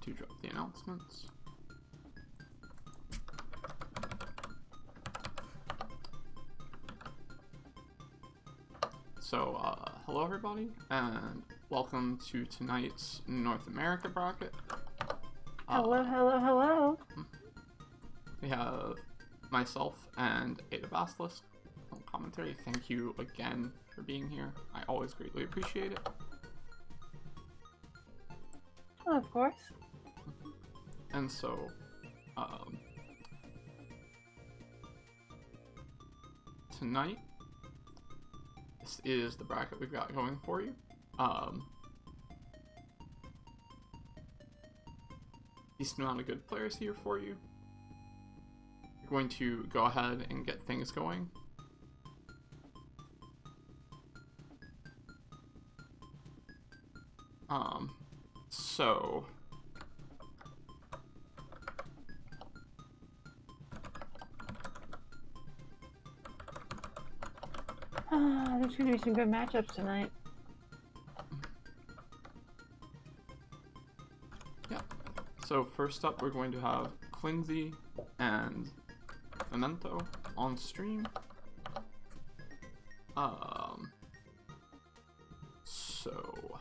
to drop the announcements. So, hello everybody, and welcome to tonight's North America bracket. Hello. We have myself and Basilisk on commentary. Thank you again for being here. I always greatly appreciate it. Oh, of course. And so, tonight, this is the bracket we've got going for you. Decent amount of good players here for you. We're going to go ahead and get things going. So there's gonna be some good matchups tonight. yeah. So first up, we're going to have Quincy and Memento on stream. So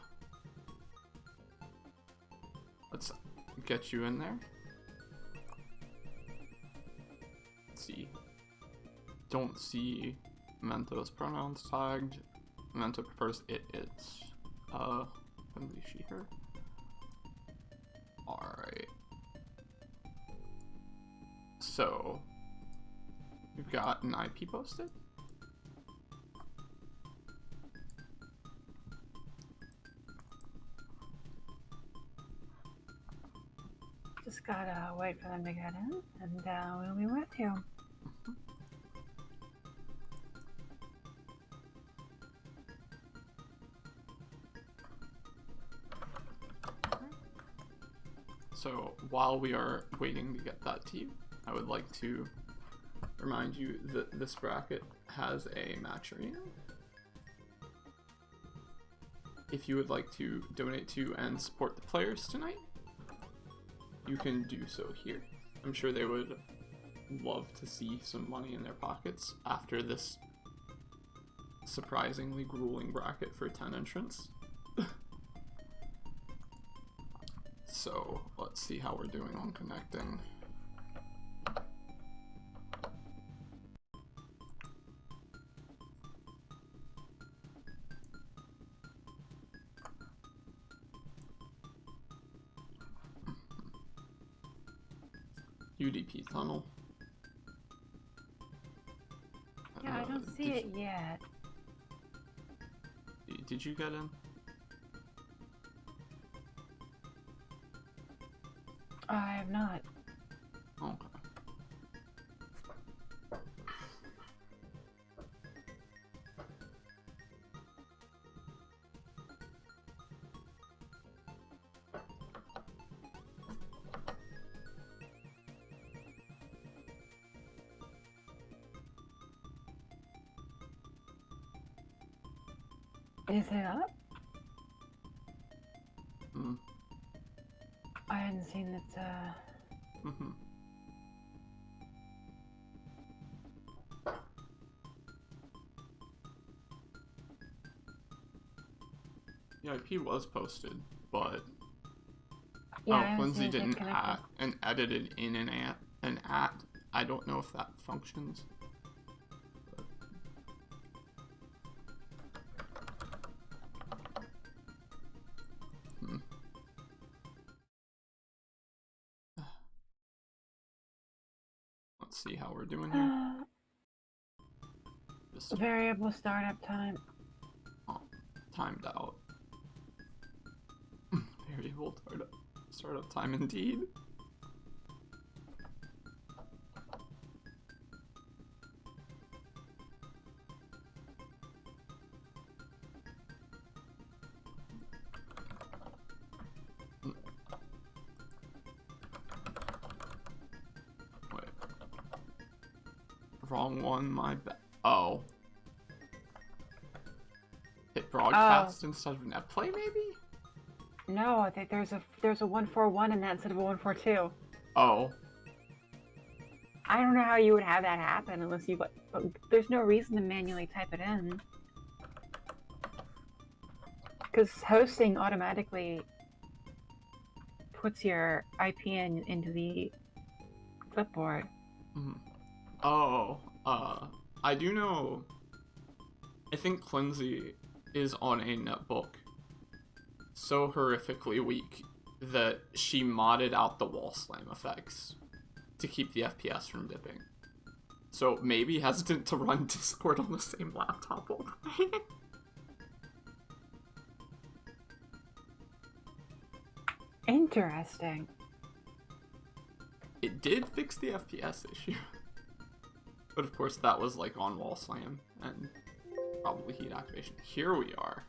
let's get you in there. Let's see. Don't see Memento's pronouns tagged. Memento prefers it's Quincy, she, her. Alright. So we've got an IP posted. Just gotta wait for them to get in, and we'll be with you. So while we are waiting to get that to you, I would like to remind you that this bracket has a match arena. If you would like to donate to and support the players tonight, you can do so here. I'm sure they would love to see some money in their pockets after this surprisingly grueling bracket for 10 entrants. So let's see how we're doing on connecting. UDP tunnel. Yeah, I don't see it yet. Did you get in? I have not. Okay. Is it up? Mm. I hadn't seen it. The IP was posted, but Yeah, Quincy didn't add and edited in an at. I don't know if that functions. Let's see how we're doing here. Just variable startup time. Timed out. Variable startup time indeed. Wait. Wrong one, my bad. Oh. Hit broadcast instead of net play, maybe? No, I think there's a 141 in that instead of a 142. Oh. I don't know how you would have that happen unless you. There's no reason to manually type it in. Because hosting automatically puts your IP into the clipboard. Mm-hmm. Oh, I do know. I think Clinzy is on a netbook so horrifically weak that she modded out the wall slam effects to keep the FPS from dipping. So maybe hesitant to run Discord on the same laptop all the way. Interesting. It did fix the FPS issue. But of course that was like on wall slam and probably heat activation. Here we are.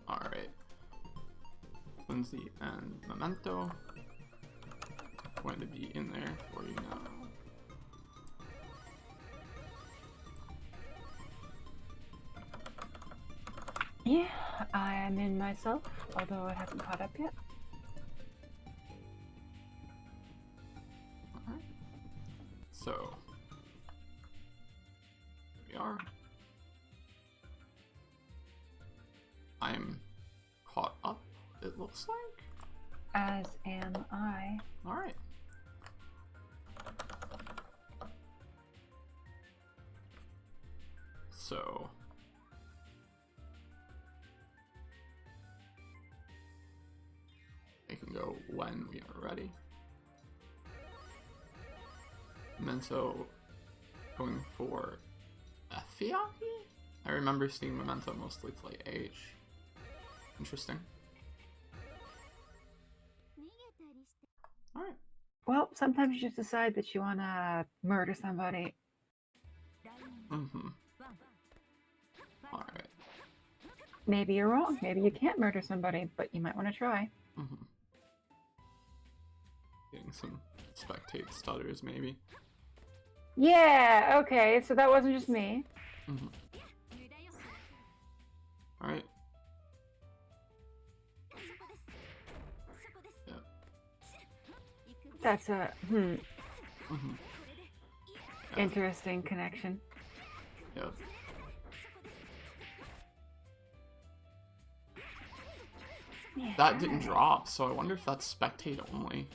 Alright. Lindsay and Memento. Going to be in there for you now. Yeah, I am in myself, although it hasn't caught up yet. Alright. So, here we are. I'm caught up, it looks like. As am I. Alright. So, they can go when we are ready. Memento going for Fiaki? I remember seeing Memento mostly play H. Interesting. Alright. Well, sometimes you just decide that you want to murder somebody. Mm-hmm. Alright. Maybe you're wrong. Maybe you can't murder somebody, but you might want to try. Mm-hmm. Getting some spectate stutters, maybe. Yeah, okay, so that wasn't just me. Mm-hmm. Alright. Yep. That's a, Mm-hmm. interesting connection. Yep. Yeah. That didn't drop, so I wonder if that's spectate only.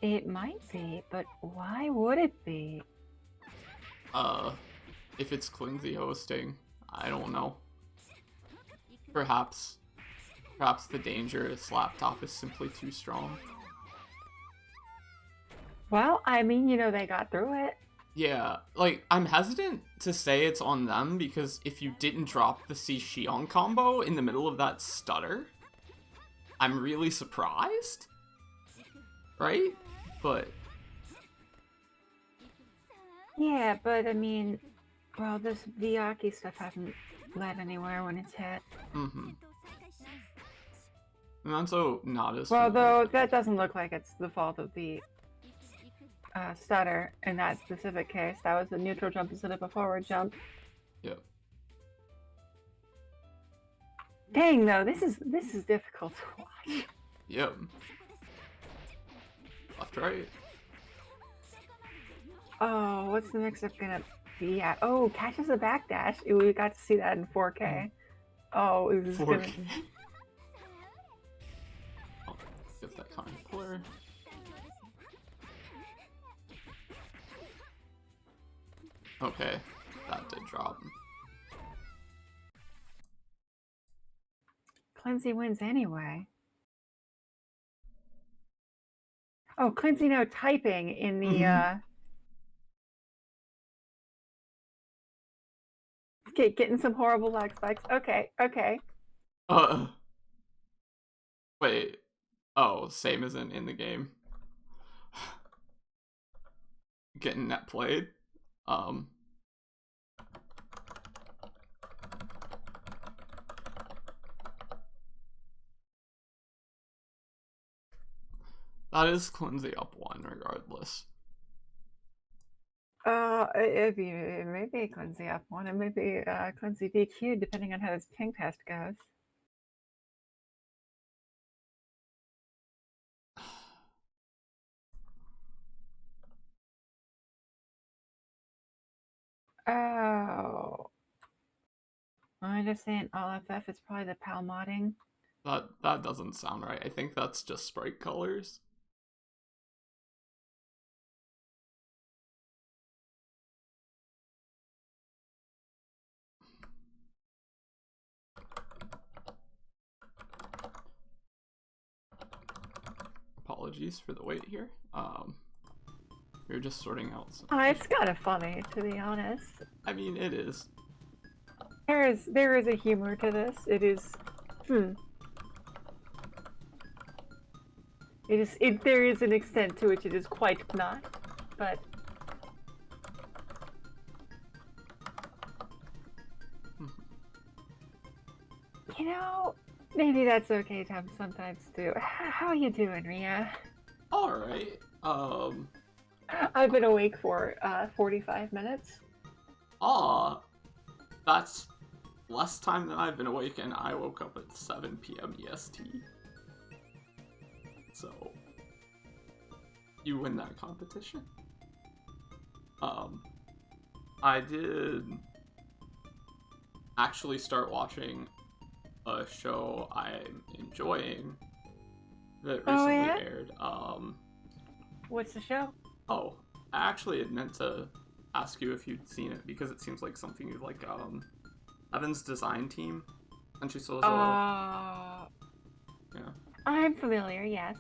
It might be, but why would it be? If it's Clinzy hosting, I don't know. Perhaps the dangerous laptop is simply too strong. Well, I mean, you know, they got through it. Yeah, like, I'm hesitant to say it's on them because if you didn't drop the C-Shion combo in the middle of that stutter, I'm really surprised, right? But Yeah, but I mean, well, this Vyaki stuff hasn't led anywhere when it's hit. mm-hmm. And also not as Well, familiar. though, that doesn't look like it's the fault of the stutter in that specific case. That was a neutral jump instead of a forward jump. Yep. Dang, though, this is difficult to watch. Yep. Left, right. Oh, what's the mix-up gonna be at? Oh, catches a backdash. Ooh, we got to see that in 4K. Oh, it was 4K. gonna... Oh, get that kind of puller. Okay, that did drop. Clinzy wins anyway. Oh, Clinzy now typing in the okay, getting some horrible lag spikes. Okay. Wait. Oh, same as in the game. Getting net played. That is Clinzy up 1 regardless. It may be Quincy F1, it may be Quincy DQ, depending on how this ping test goes. Oh. I'm just saying all FF is probably the PAL modding. That doesn't sound right. I think that's just sprite colors. Apologies for the wait here. We're just sorting out some. Oh, it's kind of funny, to be honest. I mean, it is. There is a humor to this. It is, there is an extent to which it is quite not, but. You know, maybe that's okay to sometimes do. How you doing, Ria? Alright, I've been awake for 45 minutes. That's less time than I've been awake, and I woke up at 7 p.m. EST. So, you win that competition. I did actually start watching a show I'm enjoying that recently aired. What's the show? Oh, I actually had meant to ask you if you'd seen it, because it seems like something you'd like. Evan's design team, and she saw yeah. I'm familiar, yes.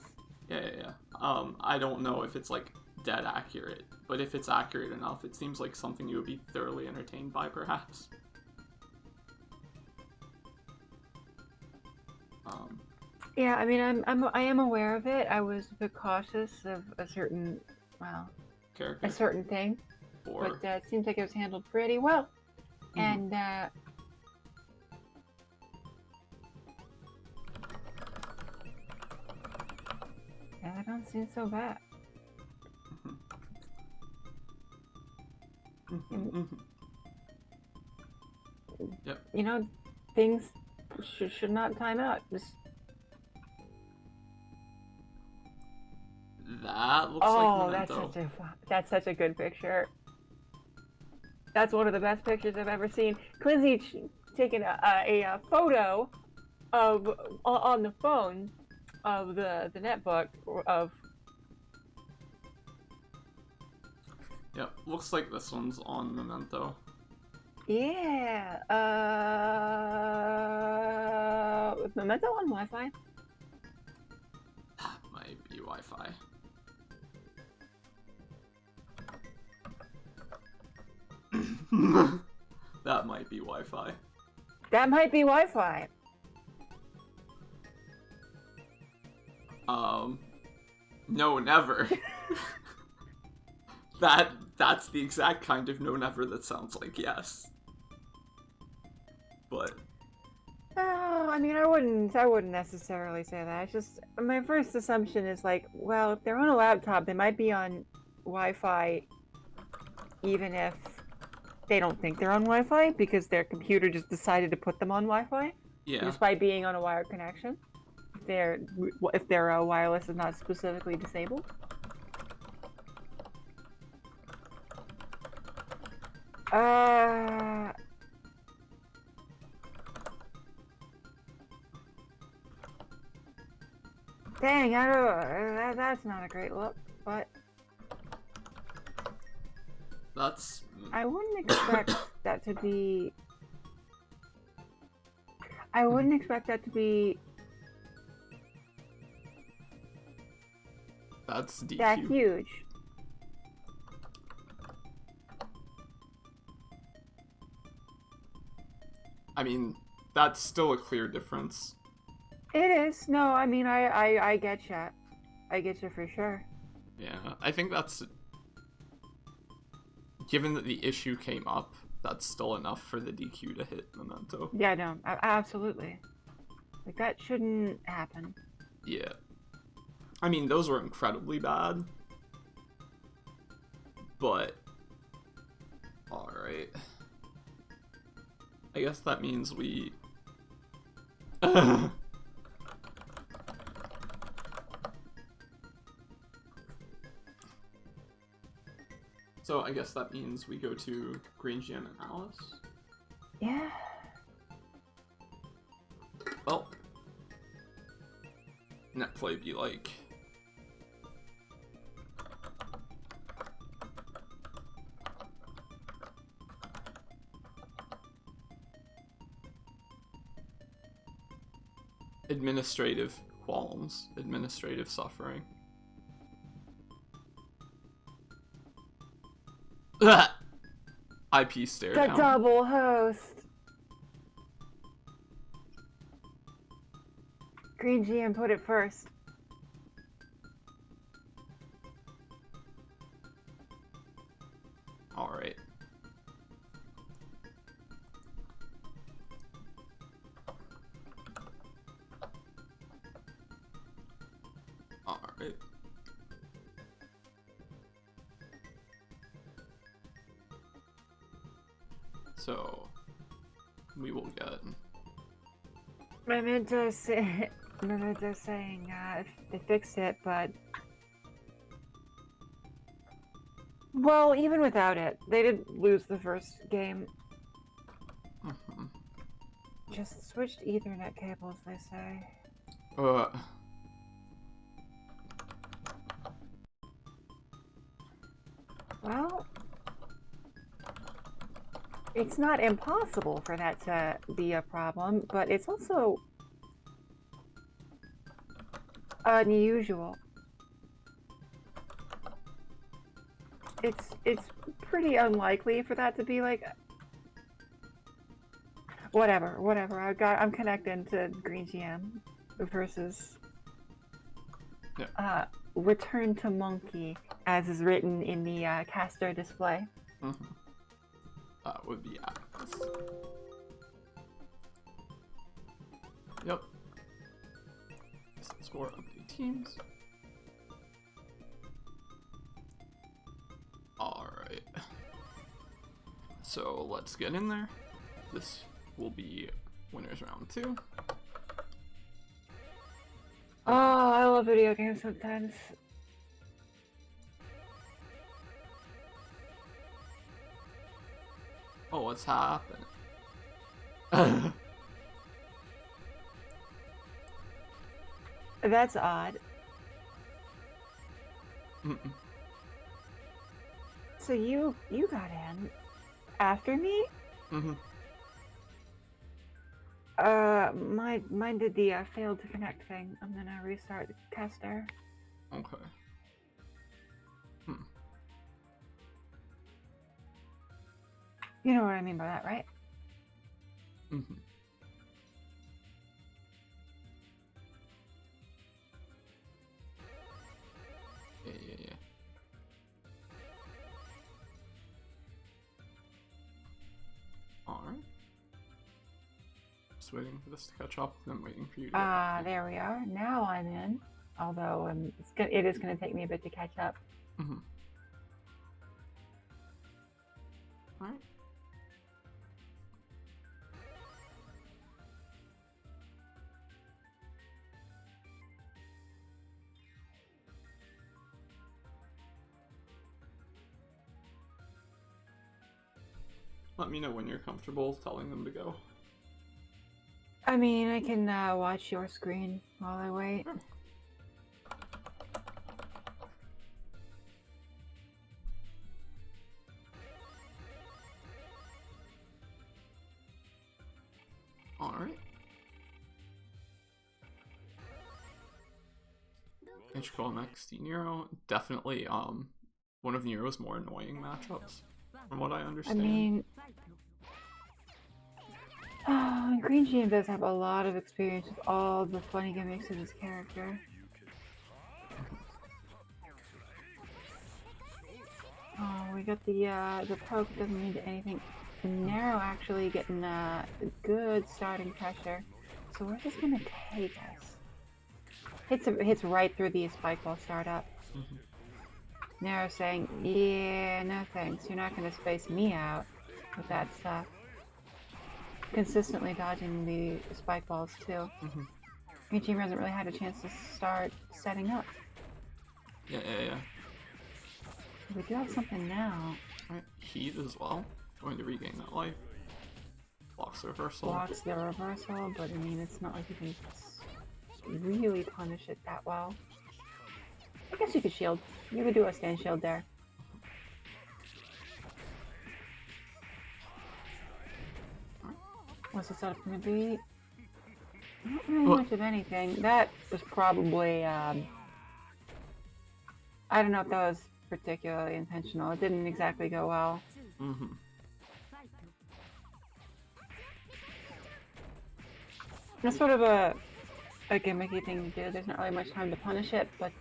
Yeah. I don't know if it's like dead accurate, but if it's accurate enough, it seems like something you would be thoroughly entertained by, perhaps. Yeah, I mean, I am aware of it. I was a bit cautious of a certain, character. A certain thing, but it seems like it was handled pretty well. Mm-hmm. And yeah, that don't seem so bad. Yep. You know, things should not time out. Just. That looks like Memento. That's such a good picture. That's one of the best pictures I've ever seen. Quincy taking a photo of on the phone of the netbook of. Yep, looks like this one's on Memento. Yeah. Is Memento on Wi-Fi? That might be Wi-Fi. That might be Wi-Fi. That might be Wi-Fi. No, never. That's the exact kind of no never that sounds like yes. But oh, I mean, I wouldn't necessarily say that. It's just my first assumption is like, well, if they're on a laptop, they might be on Wi-Fi, even if they don't think they're on Wi-Fi because their computer just decided to put them on Wi-Fi. Yeah. Despite being on a wired connection, if their wireless is not specifically disabled. Dang, that's not a great look, but that's. I wouldn't expect that to be. I wouldn't expect that to be. That's DQ. That huge. I mean, that's still a clear difference. It is. No, I mean, I get you. I get you for sure. Yeah, I think that's... Given that the issue came up, that's still enough for the DQ to hit Memento. Yeah, no, absolutely. Like, that shouldn't happen. Yeah. I mean, those were incredibly bad. But Alright. I guess that means we... So I guess that means we go to Green GM and Alice? Yeah. Well, net play be like... administrative qualms, administrative suffering. IP stare The down. double host. Green GM put it first. Alright. Alright. So, we will get... Memento's saying they fixed it, but... Well, even without it, they didn't lose the first game. Just switched Ethernet cables, they say. Well, it's not impossible for that to be a problem, but it's also unusual. It's pretty unlikely for that to be like whatever. I'm connecting to Green GM versus return to monkey as is written in the caster display. That would be Alice. Yep. Score update teams. Alright. So let's get in there. This will be winners round 2. Oh, I love video games sometimes. Oh, what's happening? That's odd. So you got in after me? Mine did the failed to connect thing. I'm gonna restart the caster. Okay. You know what I mean by that, right? Yeah. Alright. Just waiting for this to catch up, then waiting for you to There we are. Now I'm in. Although it is gonna take me a bit to catch up. Alright. Let me know when you're comfortable telling them to go. I mean, I can watch your screen while I wait. Sure. Alright. HCall next to Nero. Definitely one of Nero's more annoying matchups, from what I understand. I mean, Green GM does have a lot of experience with all the funny gimmicks of his character. Oh, we got the poke doesn't mean to anything. Nero actually getting good starting pressure. So where's this gonna take us? Hits right through the spike ball startup. Nero saying, yeah, no thanks. You're not gonna space me out. with that stuff. Consistently dodging the spike balls too. Green team hasn't really had a chance to start setting up. Yeah. We do have something now. Alright, heat as well. Going to regain that life. Blocks the reversal. Blocks the reversal, but I mean, it's not like you can really punish it that well. I guess you could shield. You could do a stand shield there. What's the setup going to be? Not really much of anything. That was probably, I don't know if that was particularly intentional. It didn't exactly go well. That's sort of a gimmicky thing to do. There's not really much time to punish it, but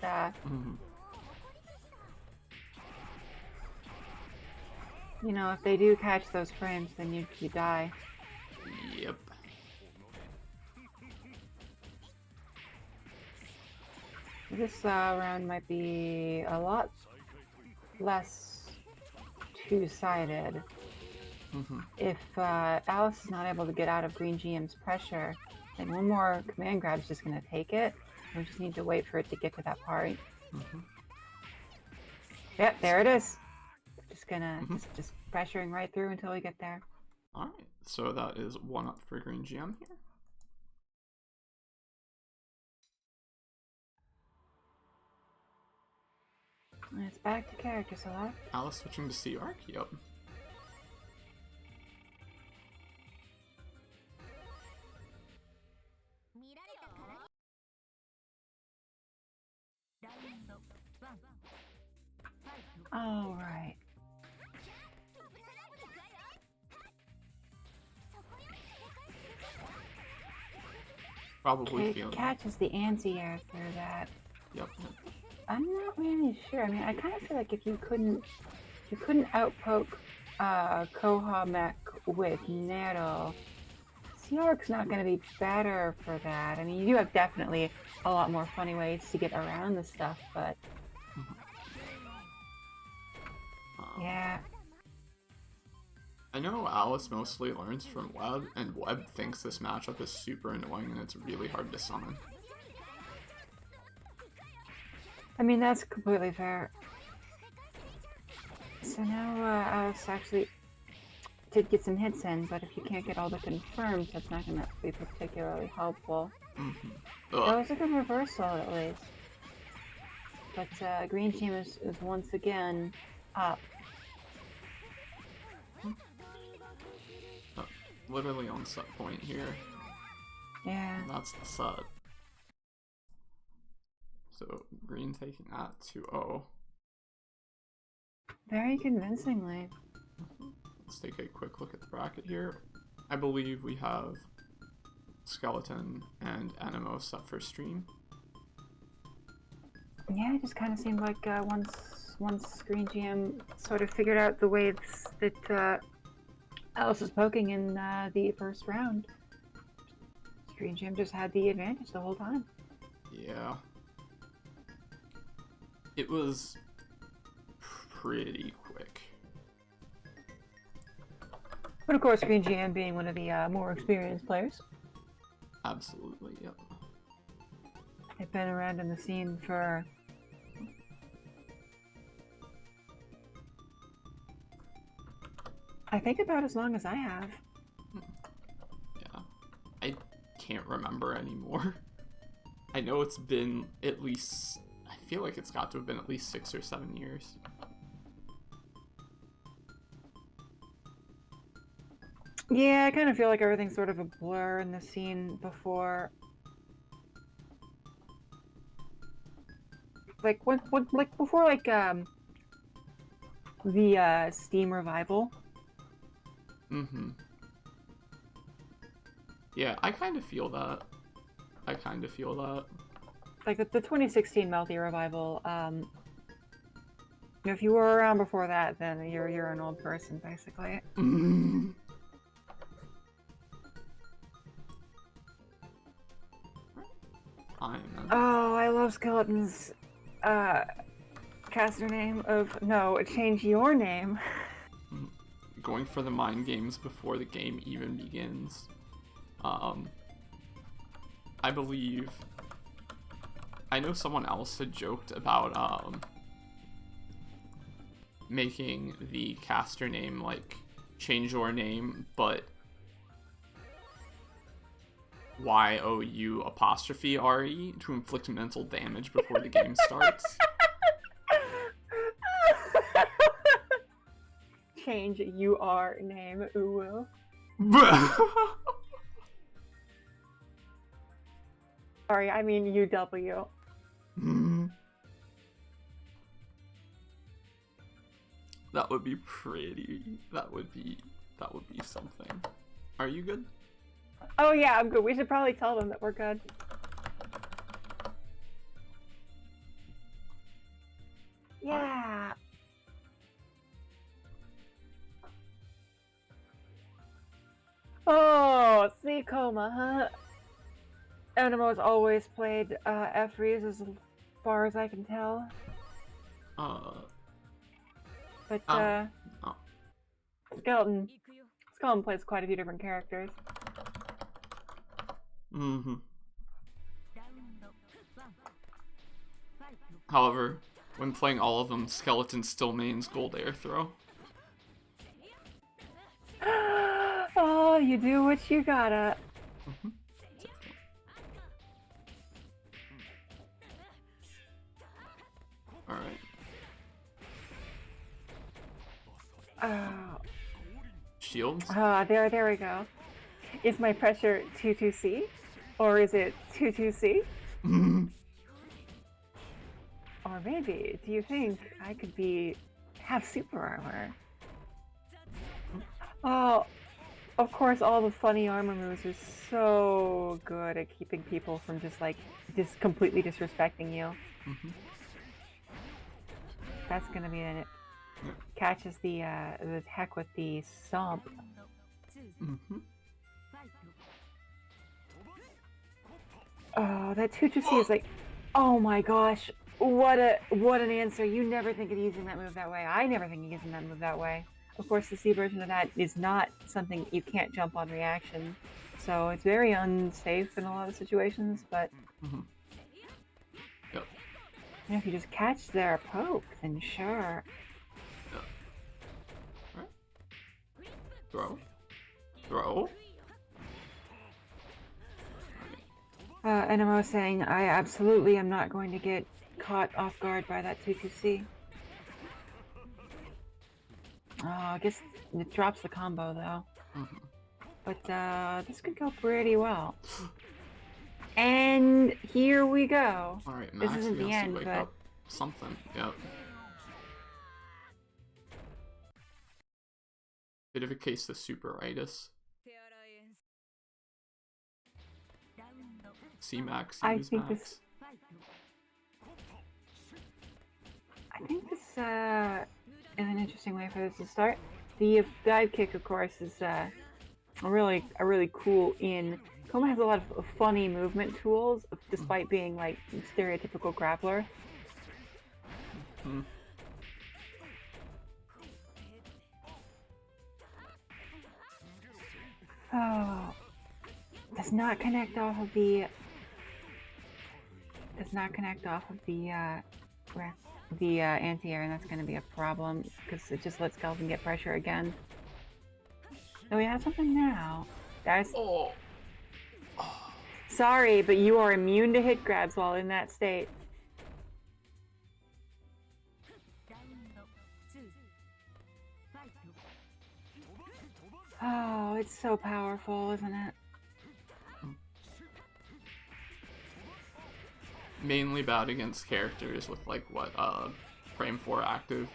you know, if they do catch those frames, then you die. Yep. This round might be a lot less two-sided. If Alice is not able to get out of Green GM's pressure, then one more command grab is just going to take it. We just need to wait for it to get to that part. Yep, there it is. Just gonna just pressuring right through until we get there. All right, so that is 1 up for Green GM here. And it's back to character select. Alice switching to C arc. Yep. All right. Probably It feeling. catches the anti-air through that. Yep. I'm not really sure. I mean, I kind of feel like if you couldn't outpoke Koha Mech with Nero, Seark's not going to be better for that. I mean, you do have definitely a lot more funny ways to get around this stuff, but yeah. I know Alice mostly learns from Webb, and Webb thinks this matchup is super annoying and it's really hard to summon. I mean, that's completely fair. So now Alice actually did get some hits in, but if you can't get all the confirms, that's not going to be particularly helpful. That was a good reversal, at least. But Green Team is once again up. Literally on set point here. Yeah. And that's the set. So Green taking that 2-0. Very convincingly. Let's take a quick look at the bracket here. I believe we have Skeleton and Animo set for stream. Yeah, it just kind of seemed like once Green GM sort of figured out the ways that Alice was poking in the first round, Green GM just had the advantage the whole time. Yeah. It was pretty quick. But of course, Green GM being one of the more experienced players. Absolutely, yep. They've been around in the scene for... I think about as long as I have. Yeah. I can't remember anymore. I know it's been at least... I feel like it's got to have been at least 6 or 7 years. Yeah, I kind of feel like everything's sort of a blur in the scene before. Like before the Steam revival. Yeah, I kind of feel that. Like the 2016 Melty revival. If you were around before that, then you're an old person, basically. Oh, I love Skeleton's caster name of change your name. going for the mind games before the game even begins. I believe... I know someone else had joked about making the caster name, like, change your name, but YOU' to inflict mental damage before the game starts. Change your name, ooh. Sorry, I mean UW. That would be pretty. That would be something. Are you good? Oh yeah, I'm good. We should probably tell them that we're good. Yeah. Oh, see, Coma, huh? Animo's always played F-Rees as far as I can tell. But Skeleton plays quite a few different characters. However, when playing all of them, Skeleton still mains gold air throw. Oh, you do what you gotta. Alright. Oh. Shields? There we go. Is my pressure 2-2C? Or is it 2-2C? Or maybe, do you think I could have super armor? Oh, of course, all the funny armor moves are so good at keeping people from just completely disrespecting you. That's gonna be it. Catches the attack with the stomp. Oh, that 2-2C is like, oh my gosh, what an answer! You never think of using that move that way. I never think of using that move that way. Of course, the C version of that is not something you can't jump on reaction, so it's very unsafe in a lot of situations. But Yep. Yeah, if you just catch their poke, then sure. Yep. Right. Throw. NMO saying, I absolutely am not going to get caught off guard by that 2-2C. Oh, I guess it drops the combo though. But this could go pretty well. And here we go. Alright, This isn't the end, wake but up. Something. Yep. Bit of a case of superitis. C-Max, I use think Max. this is an interesting way for this to start. The dive kick, of course, is a really cool in. Koma has a lot of funny movement tools, despite being like stereotypical grappler. Oh, does not connect off of the anti-air, and that's going to be a problem because it just lets Skeleton get pressure again. Oh, we have something now. Guys. Oh. Sorry, but you are immune to hit grabs while in that state. Oh, it's so powerful, isn't it? Mainly bad against characters with like frame 4 active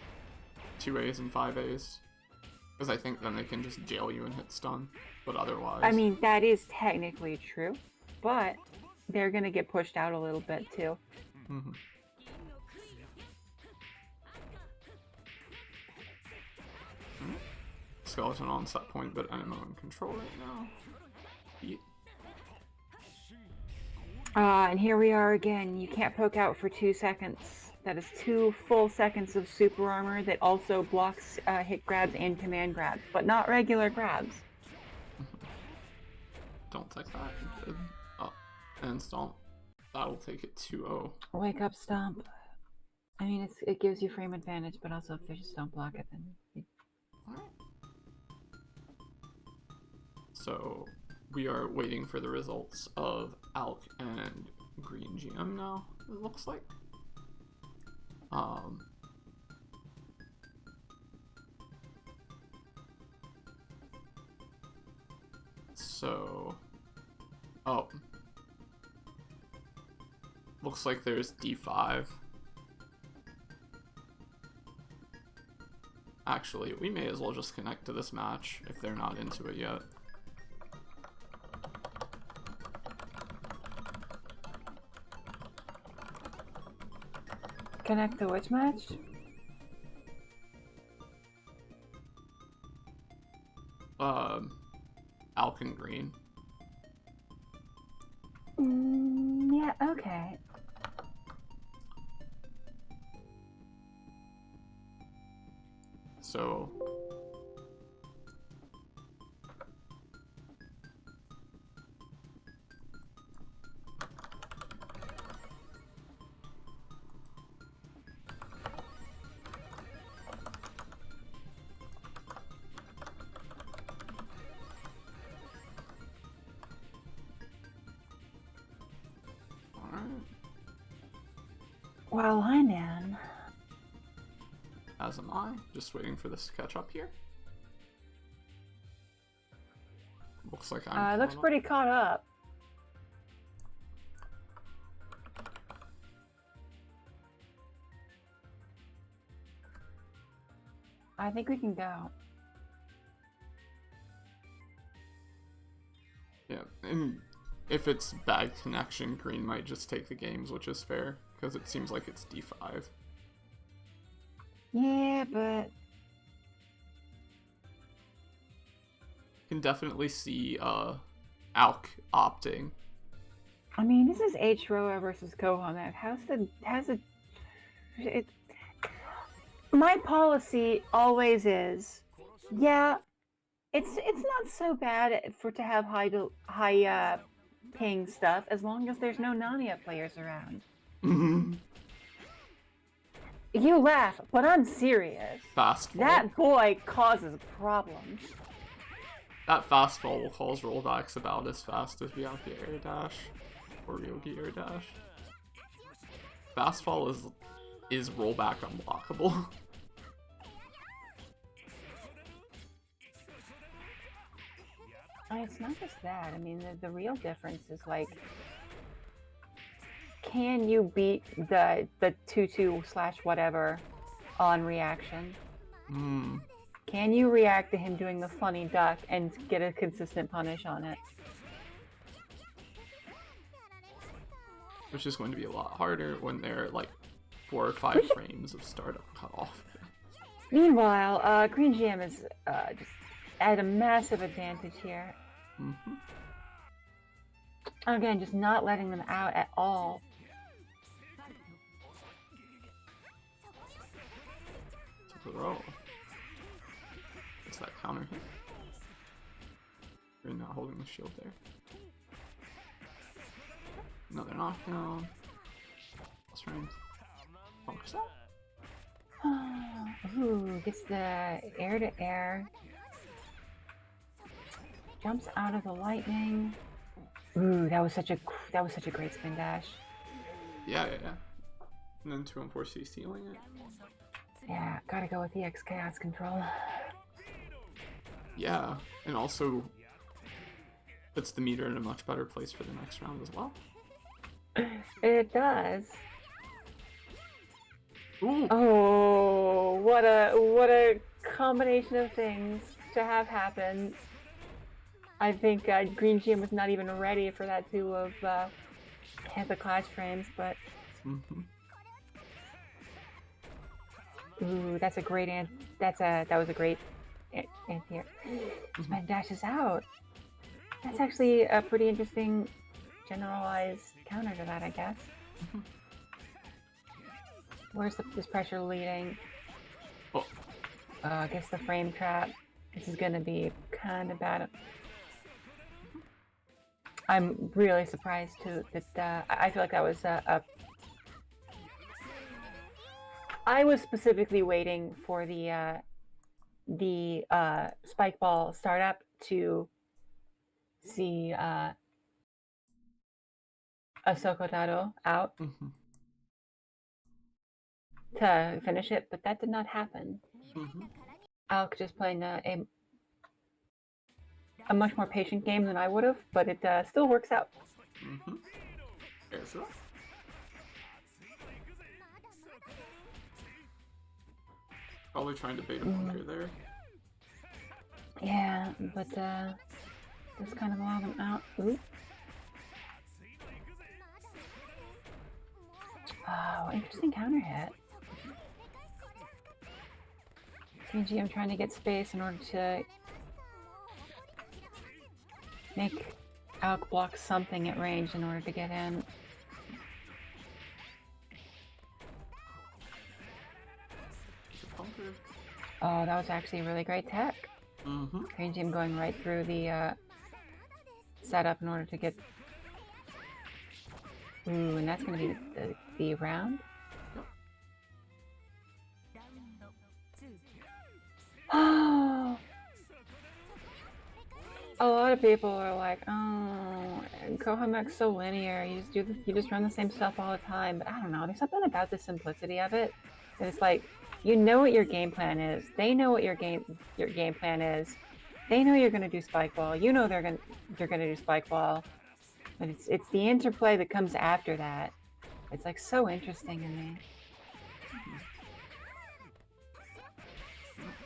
2As and 5As. Because I think then they can just jail you and hit stun. But otherwise... I mean, that is technically true. But they're going to get pushed out a little bit too. Skeleton on set point, but Animo in control right now. And here we are again. You can't poke out for 2 seconds. That is 2 full seconds of super armor that also blocks hit grabs and command grabs, but not regular grabs. Don't take that. Good. Oh, and Stomp. That'll take it 2-0. Wake up, Stomp. I mean, it gives you frame advantage, but also if they just don't block it, then... Alright. So, we are waiting for the results of ALC and Green GM now, it looks like. So... Oh. Looks like there's D5. Actually, we may as well just connect to this match if they're not into it yet. Connect to which match? Alkin Green. Yeah, okay. So... Well, I'm in. As am I. Just waiting for this to catch up here. Looks like I'm... It looks pretty caught up. I think we can go. Yeah, and if it's bad connection, Green might just take the games, which is fair, because it seems like it's D5. Yeah, but... Can definitely see Alk opting. I mean, this is H. Roa versus Kohamed. My policy always is, yeah, it's not so bad to have high ping stuff as long as there's no Nania players around. You laugh, but I'm serious. Fast fall. That boy causes problems. That fast fall will cause rollbacks about as fast as Byakuya Air Dash or Ryogi Air Dash. Fast fall is rollback unblockable. It's not just that. I mean, the real difference is like, can you beat the 2/2/whatever on reaction? Can you react to him doing the funny duck and get a consistent punish on it? Which is going to be a lot harder when they're like 4 or 5 frames of startup cut off. Meanwhile, Green GM is just at a massive advantage here. Again, just not letting them out at all. Throw. What's that counter hit? You're not holding the shield there. Another knockdown. Plus range. Focus that. Ooh, gets the air to air. Jumps out of the lightning. Ooh, that was such a great spin dash. Yeah. And then 2-4 stealing it. Yeah, gotta go with EX Chaos Control. Yeah, and also puts the meter in a much better place for the next round as well. It does. Ooh. Oh, what a combination of things to have happen. I think Green GM was not even ready for that two of hit the clash frames, but ooh, that's a great that was a great anti-air. Spin dashes out. That's actually a pretty interesting generalized counter to that, I guess. Where's this pressure leading? Oh. I guess the frame trap. This is gonna be kind of bad. I'm really surprised too that I feel like that was I was specifically waiting for the spike ball startup to see Ahsoka Taro out to finish it, but that did not happen. Alk just playing a much more patient game than I would have, but it still works out. Probably trying to bait a bunker there. Yeah, but just kind of allow them out. Ooh. Oh, interesting counter hit. I'm trying to get space in order to make Alk block something at range in order to get in. Oh, that was actually a really great tech. Team going right through the setup in order to get. Ooh, and that's going to be the round. Oh, a lot of people are like, "Oh, Kohamek's so linear. You just run the same stuff all the time." But I don't know. There's something about the simplicity of it. It's like you know what your game plan is. They know what your game plan is. They know you're going to do spike ball. You know you're going to do spike ball. But it's the interplay that comes after that. It's like so interesting to me.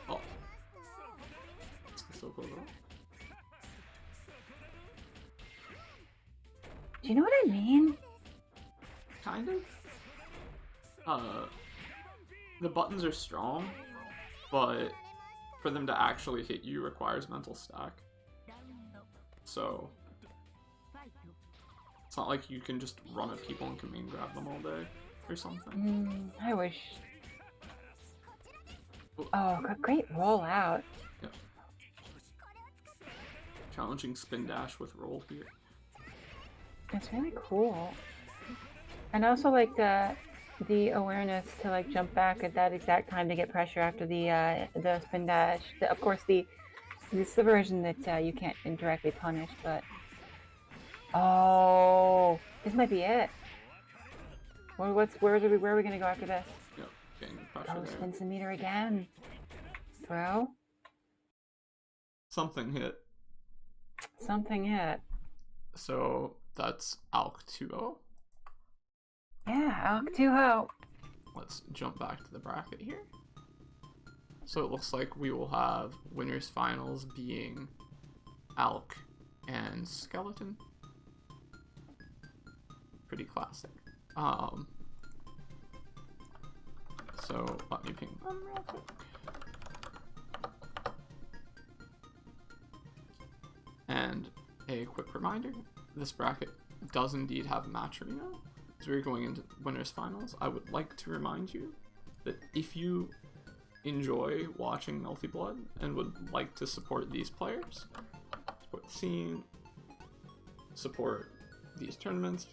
Oh. So cool. Do you know what I mean? Kind of. The buttons are strong, but for them to actually hit you requires mental stack. So it's not like you can just run at people and command grab them all day or something. I wish. Oh, great rollout. Yep. Challenging spin dash with roll here. It's really cool. And also like the awareness to like jump back at that exact time to get pressure after the spin dash. Of course, this is the version that you can't indirectly punish, but oh, this might be it. Where are we gonna go after this? Yep, getting the pressure there. Spin some meter again. Throw. Something hit. Something hit. So that's Alk 2-0. Yeah, Alk 2-0. Let's jump back to the bracket here. So it looks like we will have winners finals being Alk and Skeleton. Pretty classic. So let me ping them real quick. And a quick reminder, this bracket does indeed have match arena. As we're going into winners finals, I would like to remind you that if you enjoy watching Melty Blood and would like to support these players, support the scene, support these tournaments,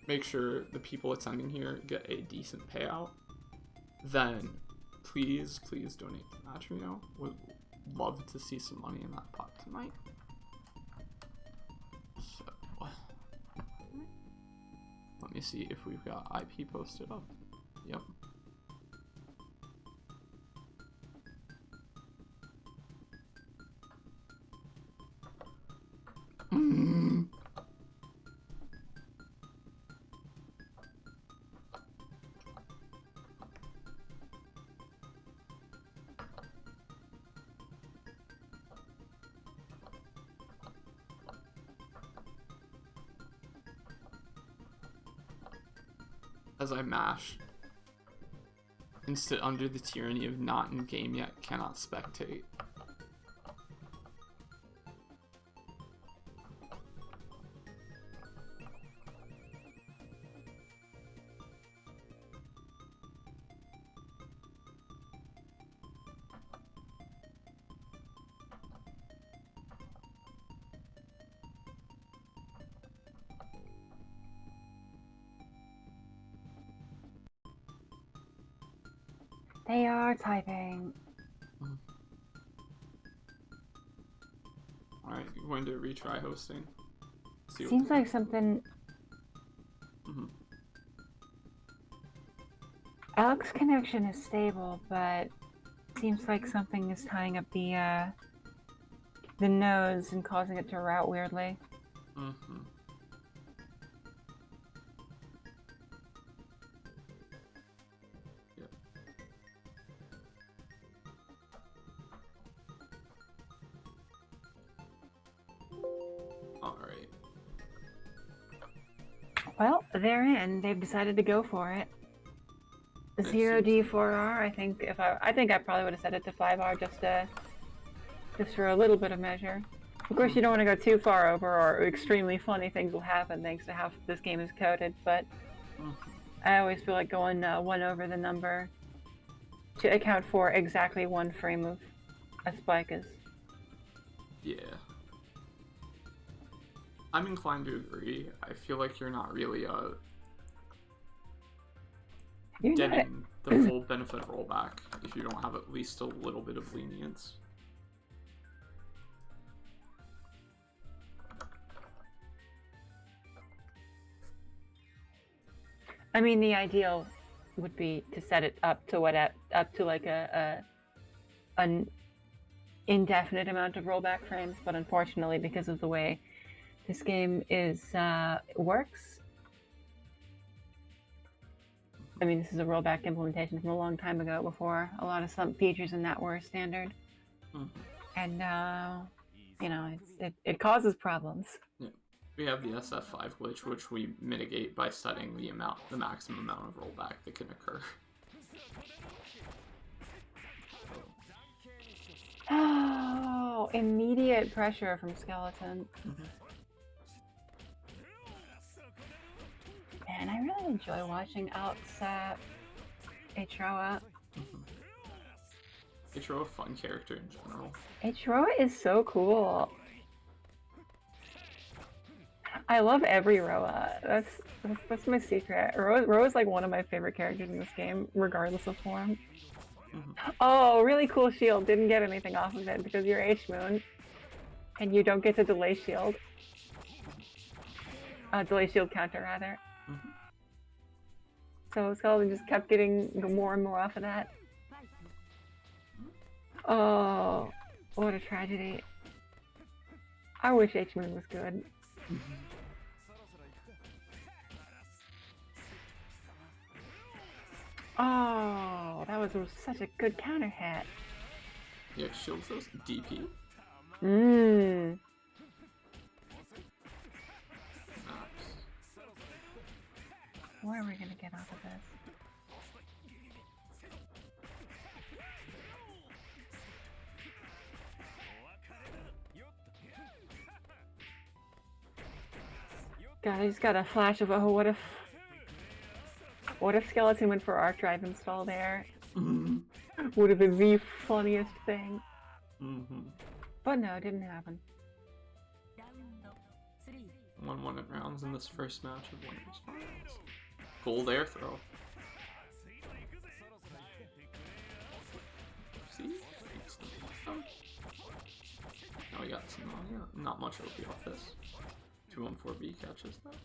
make sure the people attending here get a decent payout, then please donate to Match Arena. Would love to see some money in that pot tonight. So let me see if we've got IP posted up. Yep. As I mash and sit under the tyranny of not in game yet, cannot spectate. They are typing. Alright, you're going to retry hosting. See Seems like something. Alex's connection is stable, but seems like something is tying up the nose and causing it to route weirdly. Yep. Alright. Well, they're in. They've decided to go for it. 0D4R. I think I probably would have set it to 5R just for a little bit of measure. Of course, you don't want to go too far over, or extremely funny things will happen thanks to how this game is coded. But I always feel like going 1 over the number to account for exactly 1 frame of a spike is. Yeah. I'm inclined to agree. I feel like you're not really getting the full benefit of rollback if you don't have at least a little bit of lenience. I mean, the ideal would be to set it up to like an indefinite amount of rollback frames, but unfortunately, because of the way this game works. I mean, this is a rollback implementation from a long time ago, before a lot of some features in that were standard, and you know, it causes problems. Yeah. We have the SF5 glitch, which we mitigate by setting the maximum amount of rollback that can occur. Oh, immediate pressure from Skeleton. Man, I really enjoy watching Alex Atroa. Atroa, fun character in general. Atroa is so cool. I love every Roa. That's my secret. Roa's like one of my favorite characters in this game, regardless of form. Oh, really cool shield. Didn't get anything off of it because you're H-Moon, and you don't get to delay shield. Delay shield counter, rather. So Skeleton just kept getting more and more off of that. Oh, what a tragedy. I wish H-Moon was good. Oh, that was such a good counter hit. Yeah, shields those DP. Where are we gonna get off of this? God, I just got a flash of, oh, what if Skeleton went for Arc Drive install there? Would have been the funniest thing. But no, it didn't happen. 1-1 rounds in this first match of one response. Gold air throw. See? Now we got some, not much OP off this. 214B catches that.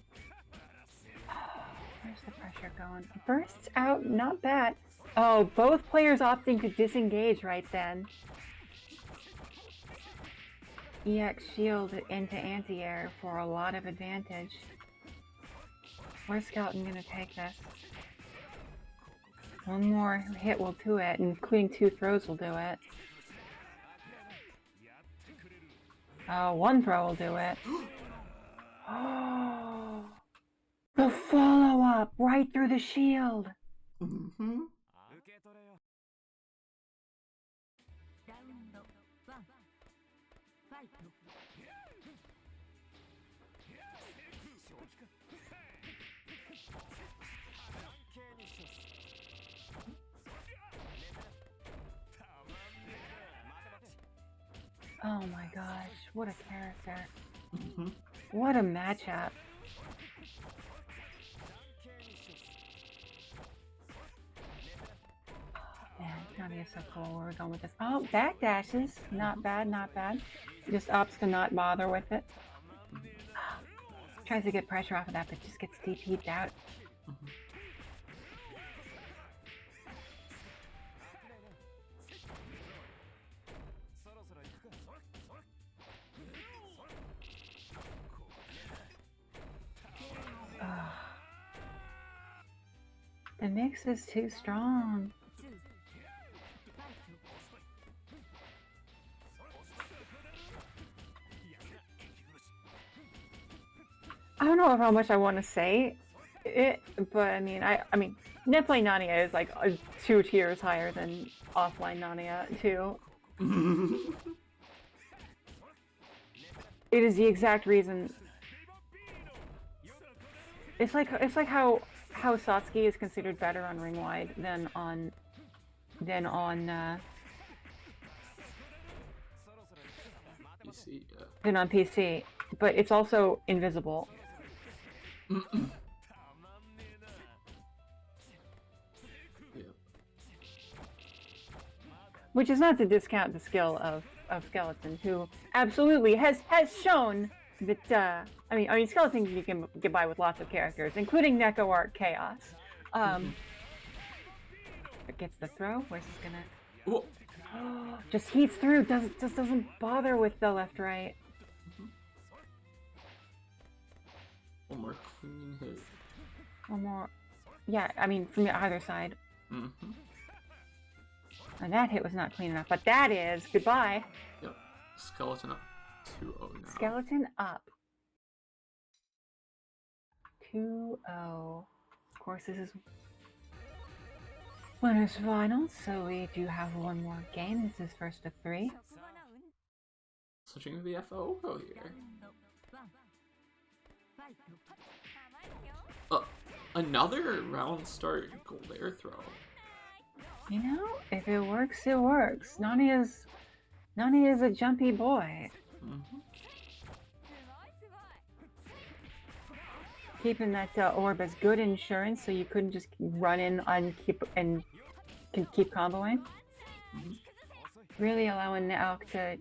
Where's the pressure going? Bursts out, not bad. Oh, both players opting to disengage right then. EX shield into anti-air for a lot of advantage. Where's Skeleton gonna take this? One more hit will do it, including 2 throws will do it. Oh, 1 throw will do it. Oh, the follow-up right through the shield. Oh my gosh, what a character. What a matchup. Oh, man. Nania is so cool. Where are we going with this? Oh, backdashes. Not bad, not bad. Just opts to not bother with it. Tries to get pressure off of that, but just gets DP'd out. The mix is too strong. I don't know how much I want to say it, but I mean, net play Nania is like 2 tiers higher than offline Nania too. It is the exact reason. It's like how Satsuki is considered better on ring wide than on PC, yeah. than on PC, but it's also invisible. Which is not to discount the skill of Skeleton, who absolutely has shown that. I mean, Skeleton you can get by with lots of characters, including Neko Art Chaos. It gets the throw. Where's this gonna? Just heats through. Doesn't bother with the left right. One more clean hit. One more. Yeah, I mean from either side. And that hit was not clean enough, but that is. Goodbye. Yep. Skeleton up 2-0 now. Skeleton up 2-0. Of course, this is winners finals, so we do have one more game. This is first of 3. Switching to the FO here. Another round start gold air throw. You know, if it works, it works. Nani is a jumpy boy. Keeping that orb as good insurance, so you couldn't just run in on keep comboing. Really allowing the Elk to,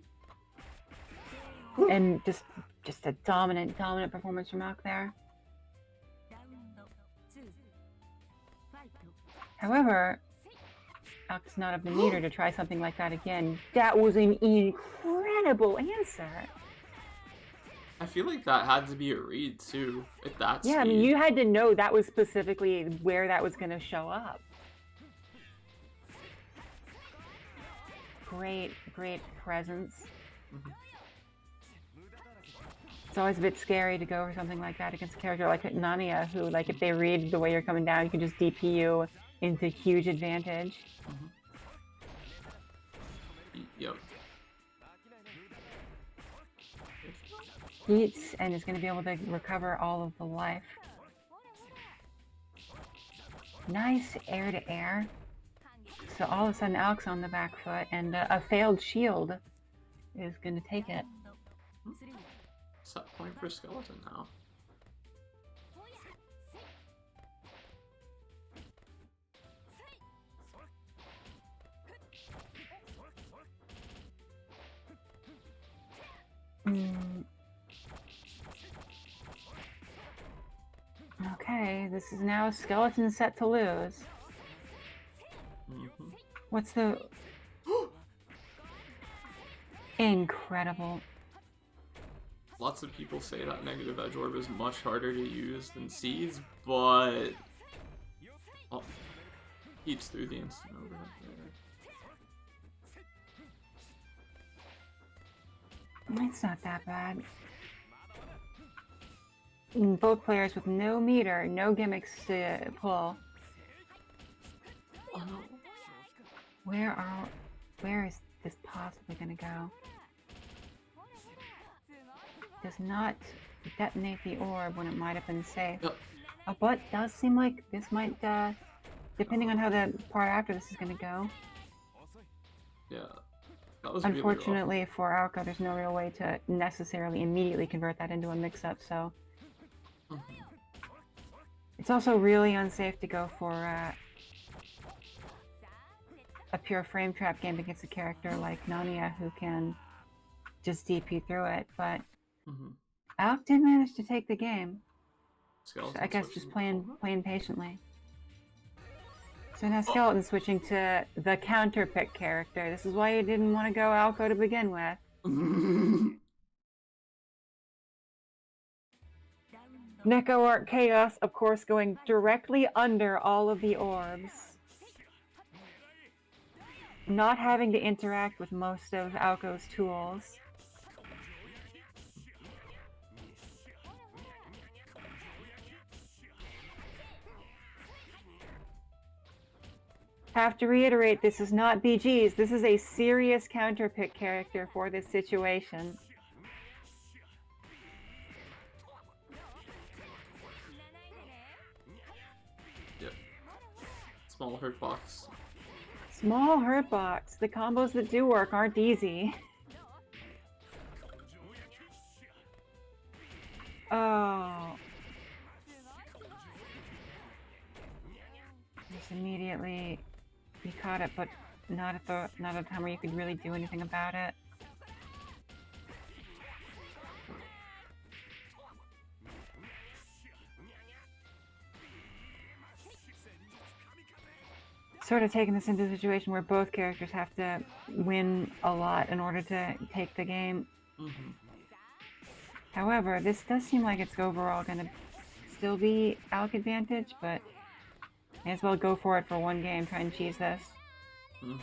and just a dominant performance from Elk there. However, Elk's not of the meter to try something like that again. That was an incredible answer. I feel like that had to be a read too, at that speed. Yeah, I mean, you had to know that was specifically where that was going to show up. Great presence. It's always a bit scary to go for something like that against a character like Nania, who, like, if they read the way you're coming down, you can just DP you into huge advantage. Yep. Heats and is going to be able to recover all of the life. Nice air to air. So all of a sudden Alex on the back foot, and a failed shield is going to take it. Set point for Skeleton now. Okay, this is now Skeleton set to lose. What's the... Incredible. Lots of people say that negative edge orb is much harder to use than Seeds, but... Oh, eats through the instant overhead there. It's not that bad. Both players with no meter, no gimmicks to pull. Oh no. Where is this possibly gonna go? Does not detonate the orb when it might have been safe. Yep. But does seem like this might, depending on how the part after this is gonna go. Yeah. That was Unfortunately really for Aoka, there's no real way to necessarily immediately convert that into a mix-up, so... It's also really unsafe to go for a pure frame trap game against a character like Nania who can just DP through it, but Alec did manage to take the game. Skeleton I guess just playing patiently. So now Oh. Skeleton switching to the counter pick character. This is why you didn't want to go Alco to begin with. Neko Arc Chaos, of course, going directly under all of the orbs. Not having to interact with most of Alco's tools. Have to reiterate, this is not BG's. This is a serious counterpick character for this situation. Yep. Small hurt box. Small hurt box. The combos that do work aren't easy. Oh. Just immediately you caught it, but not at a time where you could really do anything about it. Sort of taking this into a situation where both characters have to win a lot in order to take the game. However, this does seem like it's overall going to still be Alc advantage, but may as well go for it for one game, try and cheese this.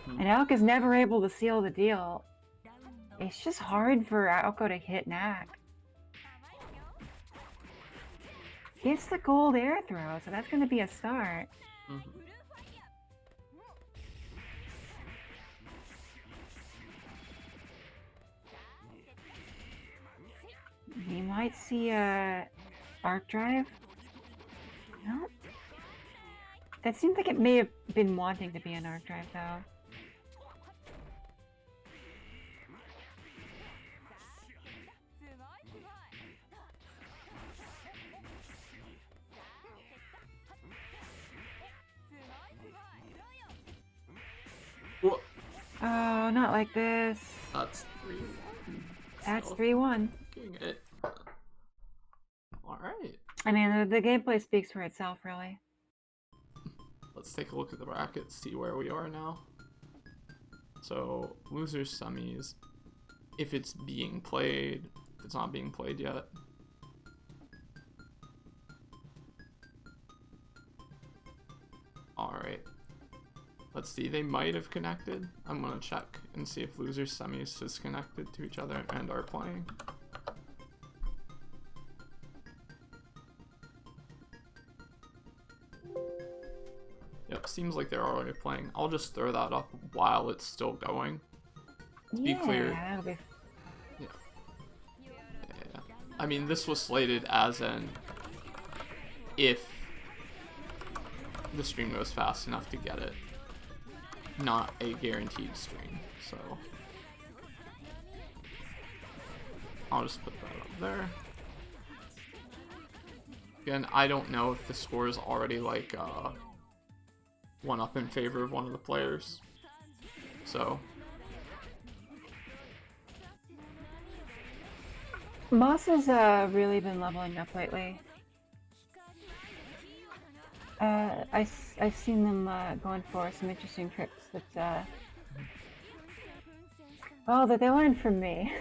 And Alc is never able to seal the deal. It's just hard for Alco to hit Knack. Gets the gold air throw, so that's going to be a start. We might see a arc drive. No. That seems like it may have been wanting to be an arc drive, though. What? Oh, not like this. That's 3-1. That's 3-1. It. Alright. I mean, the gameplay speaks for itself, really. Let's take a look at the bracket, see where we are now. So, losers, semis. If it's being played, if it's not being played yet. Alright. Let's see, they might have connected. I'm gonna check and see if losers, semis is connected to each other and are playing. Yep, seems like they're already playing. I'll just throw that up while it's still going. To be clear. That'll be... Yeah. I mean, this was slated as an if the stream goes fast enough to get it. Not a guaranteed stream, so I'll just put that up there. Again, I don't know if the score is already like one up in favor of one of the players, so Moss has really been leveling up lately. I've seen them going for some interesting tricks that that they learned from me.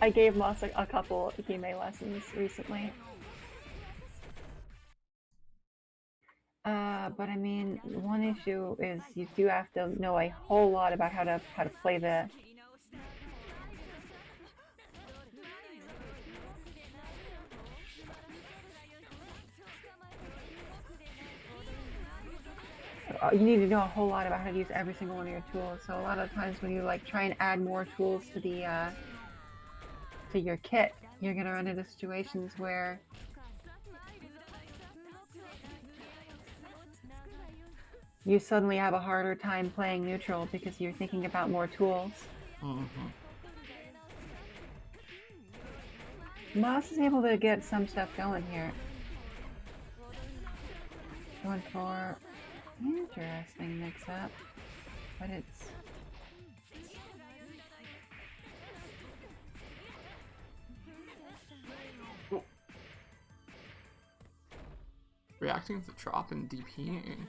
I gave Moss a couple game lessons recently. But I mean, one issue is you do have to know a whole lot about how to play the you need to know a whole lot about how to use every single one of your tools. So a lot of times when you like try and add more tools to the to your kit, you're gonna run into situations where you suddenly have a harder time playing neutral because you're thinking about more tools. Moss is able to get some stuff going here. Going for interesting mix-up, but it's... Oh. Reacting to the drop in DPing.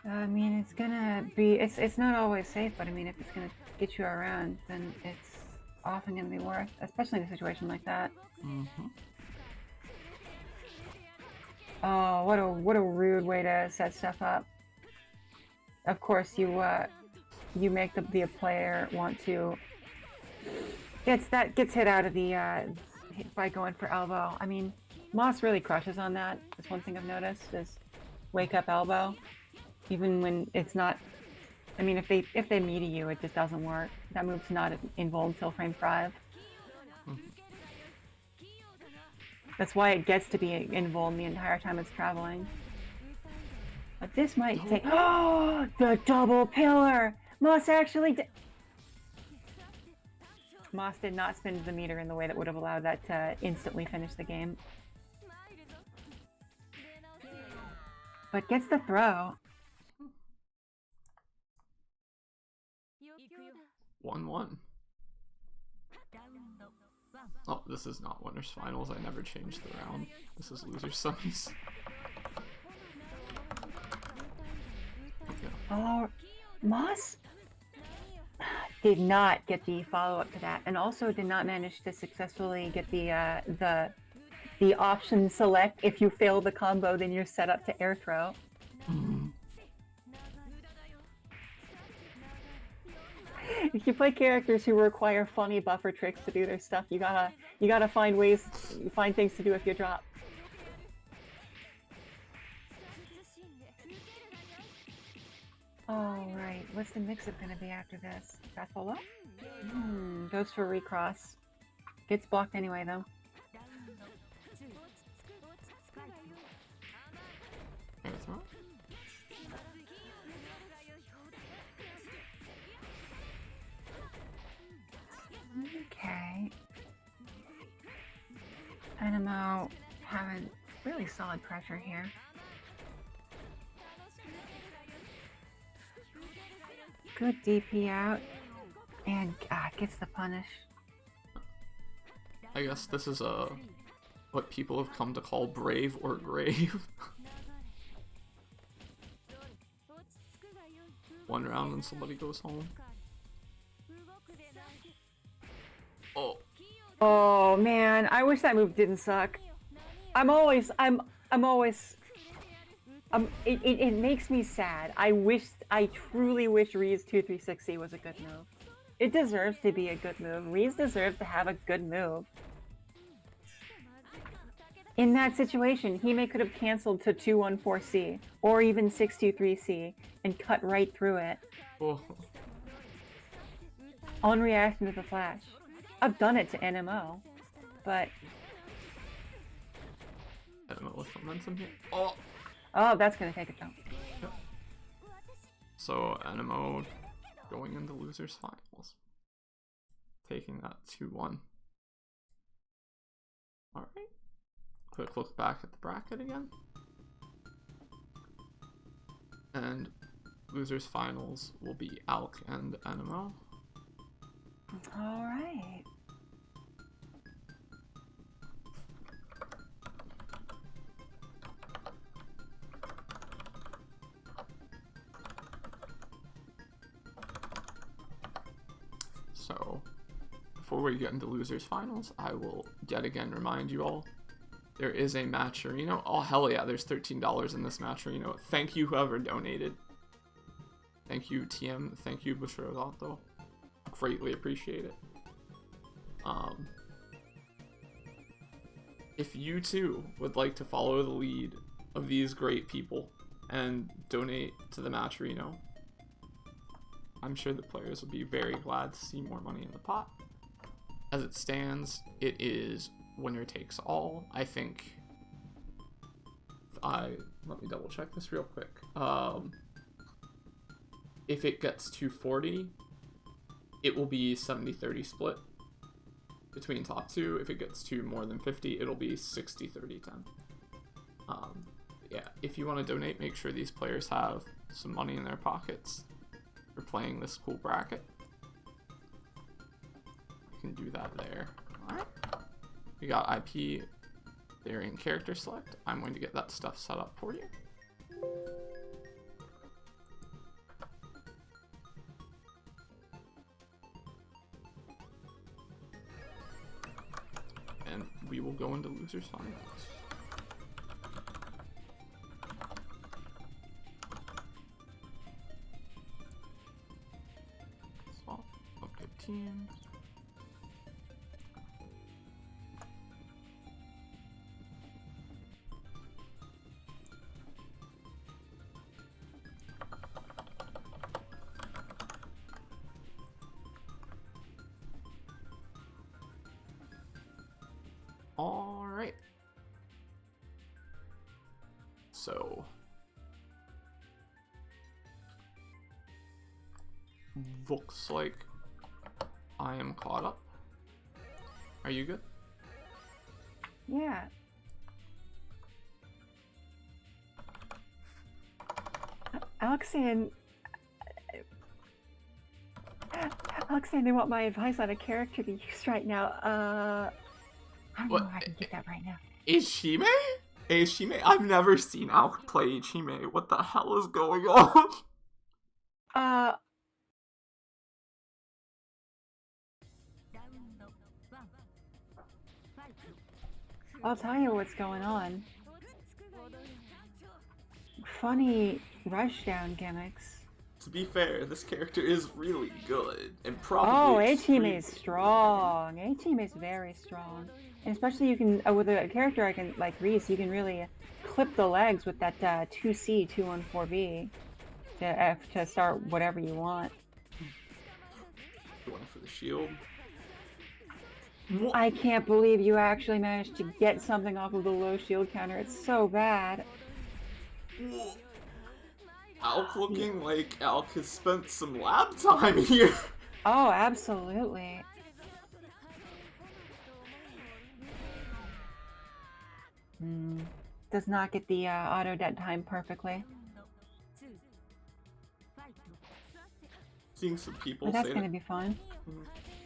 I mean, it's gonna be... It's not always safe, but I mean, if it's gonna get you around, then it's often gonna be worth, especially in a situation like that. Mm-hmm. Oh, what a rude way to set stuff up. Of course, you make the player want to gets hit out of the by going for elbow. I mean, Moss really crushes on that. That's one thing I've noticed is wake up elbow, even when it's not. I mean, if they meet you, it just doesn't work. That move's not invuln until frame 5. That's why it gets to be invuln the entire time it's traveling. But this might take... Oh, the double pillar! Moss actually Moss did not spin the meter in the way that would have allowed that to instantly finish the game. But gets the throw. 1-1. Oh, this is not winners finals. I never changed the round. This is losers semis. Oh, Moss did not get the follow-up to that, and also did not manage to successfully get the option select. If you fail the combo, then you're set up to air throw. If you play characters who require funny buffer tricks to do their stuff, you gotta find things to do if you drop. All right, what's the mix-up gonna be after this? Fastball low? Goes for recross. Gets blocked anyway, though. Okay. Animo having really solid pressure here. Good DP out, and gets the punish. I guess this is what people have come to call brave or grave. One round and somebody goes home. Oh. Oh man, I wish that move didn't suck. It makes me sad. I truly wish Ree's 236C was a good move. It deserves to be a good move. Ree's deserves to have a good move. In that situation, Hime could have canceled to 214C or even 623C and cut right through it. Oh. On reaction to the flash. I've done it to NMO, but... NMO with momentum here. Oh! Oh, that's gonna take a jump. Yep. So, NMO going into losers finals. Taking that 2-1. Alright. Quick look back at the bracket again. And losers finals will be AAACC and NMO. Alright. So, before we get into losers finals, I will yet again remind you all, there is a matcherino. Oh hell yeah, there's $13 in this matcherino. Thank you whoever donated. Thank you TM, thank you Bushrogato. Greatly appreciate it. If you too would like to follow the lead of these great people and donate to the matcherino, I'm sure the players would be very glad to see more money in the pot. As it stands, it is winner takes all. I think let me double check this real quick. If it gets to 40, it will be 70-30 split between top two. If it gets to more than 50, it'll be 60-30-10. yeah, if you want to donate, make sure these players have some money in their pockets for playing this cool bracket. You can do that there. Alright. We got IP variant character select. I'm going to get that stuff set up for you. And we will go into loser sign. Swap, update teams. Alright. So looks like I am caught up. Are you good? Yeah. Alexandre, they want my advice on a character to use right now. I don't know if I can get that right now. Ishime? Ishime? I've never seen Alk play Ishime. What the hell is going on? I'll tell you what's going on. Funny rushdown gimmicks. To be fair, this character is really good and probably. Oh, Ishime is strong. Ishime is very strong, and especially you can with a character I can like Reese, you can really clip the legs with that 2C 214B to start whatever you want. Going for the shield. I can't believe you actually managed to get something off of the low shield counter. It's so bad. Alk looking like Alk has spent some lab time here. Oh, absolutely. Does not get the auto dead time perfectly. Seeing some people but that's say gonna be fun.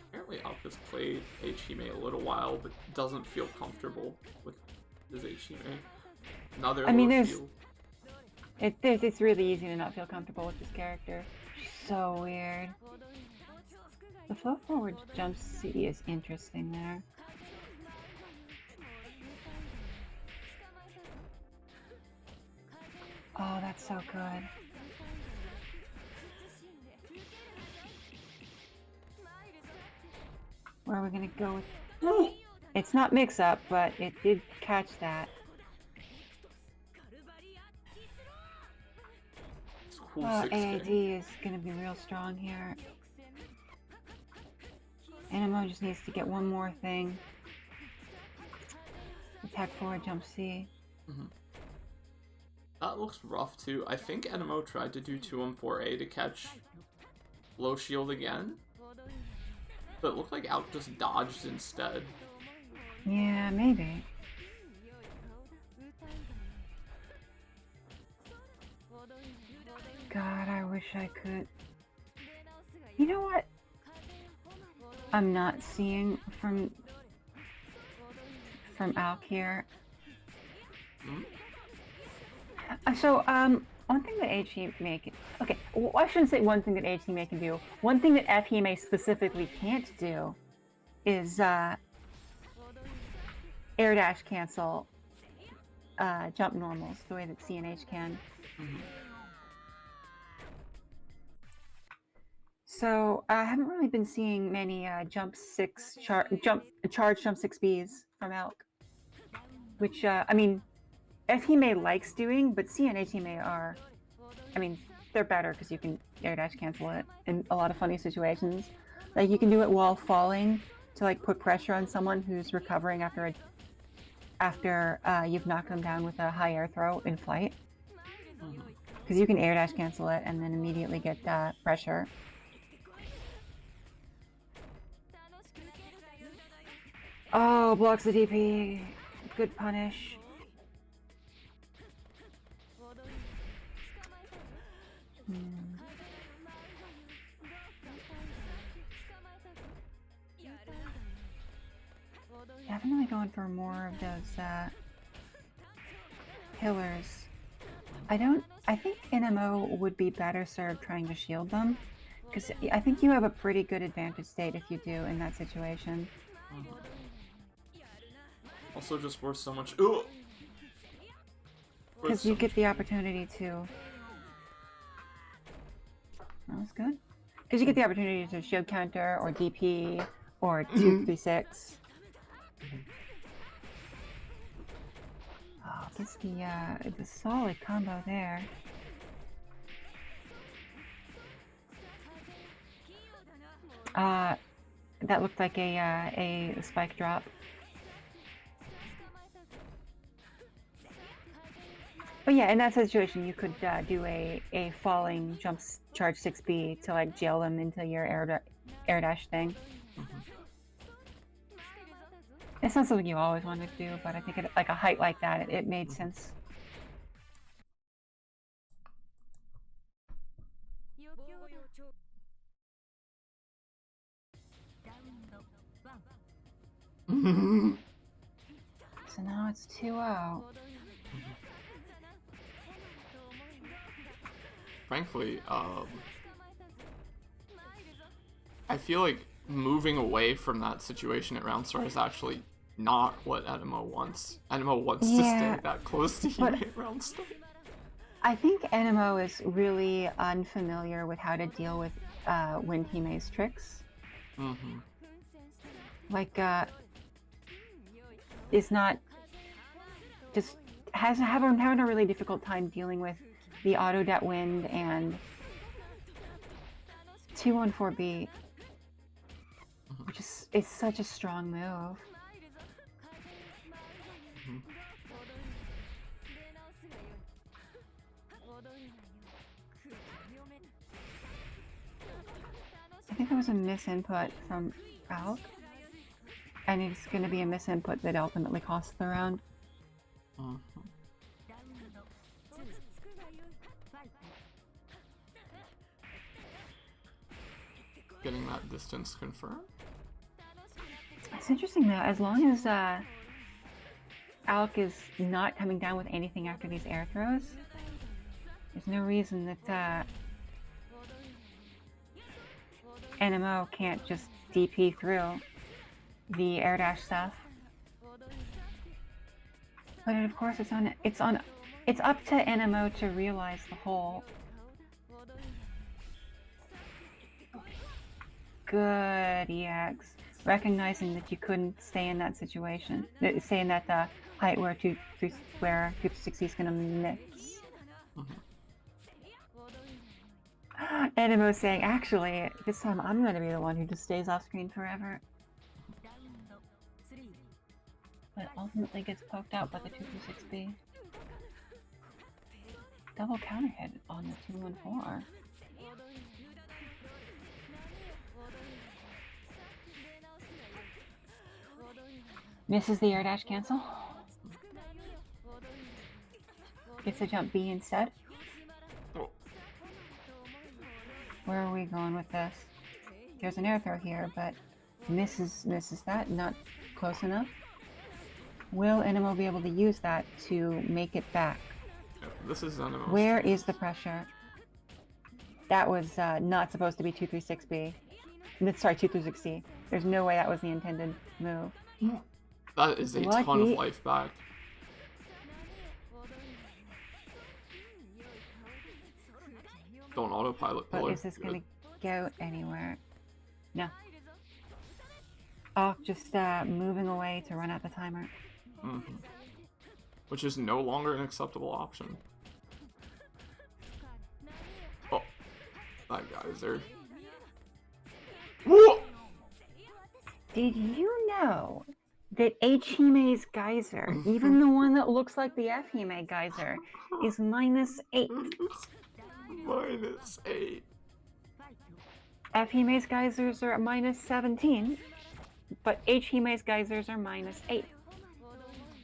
Apparently Alk has played Ishime a little while, but doesn't feel comfortable with his Ishime. Another shield. It's really easy to not feel comfortable with this character. She's so weird. The flow forward jump C is interesting there. Oh, that's so good. Where are we gonna go with? It's not mix up, but it did catch that. AAD is gonna be real strong here. Animo just needs to get one more thing. Attack forward, jump C. That looks rough too. I think Enemo tried to do 214A to catch low shield again, but it looked like Alk just dodged instead. Yeah, maybe. God, I wish I could. You know what? I'm not seeing from Alk here. So, one thing that Hime can... Okay, well, I shouldn't say one thing that Hime can do. One thing that Fhime specifically can't do is air dash cancel jump normals the way that CNH can. So I haven't really been seeing many charge jump 6Bs from Alk, which I mean, Fhime likes doing, but C and Hime are, I mean, they're better because you can air dash cancel it in a lot of funny situations. Like you can do it while falling to like put pressure on someone who's recovering after you've knocked them down with a high air throw in flight. Because you can air dash cancel it and then immediately get pressure. Oh, blocks the DP. Good punish. Definitely going for more of those pillars. I think NMO would be better served trying to shield them, because I think you have a pretty good advantage state if you do in that situation. Also just worth so much. Ooh! Because you get the opportunity to... That was good. Because you get the opportunity to shield counter, or DP, or 236. Oh, gets the solid combo there. That looked like a spike drop. But yeah, in that situation, you could do a falling jump charge 6B to like jail them into your air dash thing. It's not something you always wanted to do, but I think like a height like that, it made sense. So now it's 2-0. Frankly, I feel like moving away from that situation at round start is actually not what Enemo wants. Enemo wants to stay that close to Hime at round start. I think Enemo is really unfamiliar with how to deal with Wind Hime's tricks. Like, is not just having a really difficult time dealing with the auto dat wind and 214B, which is such a strong move. I think there was a misinput from Alk, and it's going to be a misinput that ultimately costs the round. Getting that distance confirmed. It's interesting though, as long as Alk is not coming down with anything after these air throws, there's no reason that NMO can't just DP through the air dash stuff. But of course it's up to NMO to realize the whole. Good EX. Recognizing that you couldn't stay in that situation. Stay in that height where 260 is gonna mix. Enemo saying, actually, this time I'm gonna be the one who just stays off screen forever. But ultimately gets poked out by the 226B. Double counter hit on the 214. Misses the air dash cancel. Gets a jump B instead. Where are we going with this? There's an air throw here, but misses that. Not close enough. Will Enemo be able to use that to make it back? This is Enemo. Where is the pressure? That was not supposed to be 236B. Sorry, 236C. There's no way that was the intended move. That is a ton of life back. Don't autopilot pillar. But is this going to go anywhere? No. Oh, just moving away to run out the timer. Which is no longer an acceptable option. Oh, that geyser. Whoa! Did you know that H Hime's geyser, even the one that looks like the F Hime geyser, is -8? -8. F Hime's geysers are at -17, but H Hime's geysers are -8.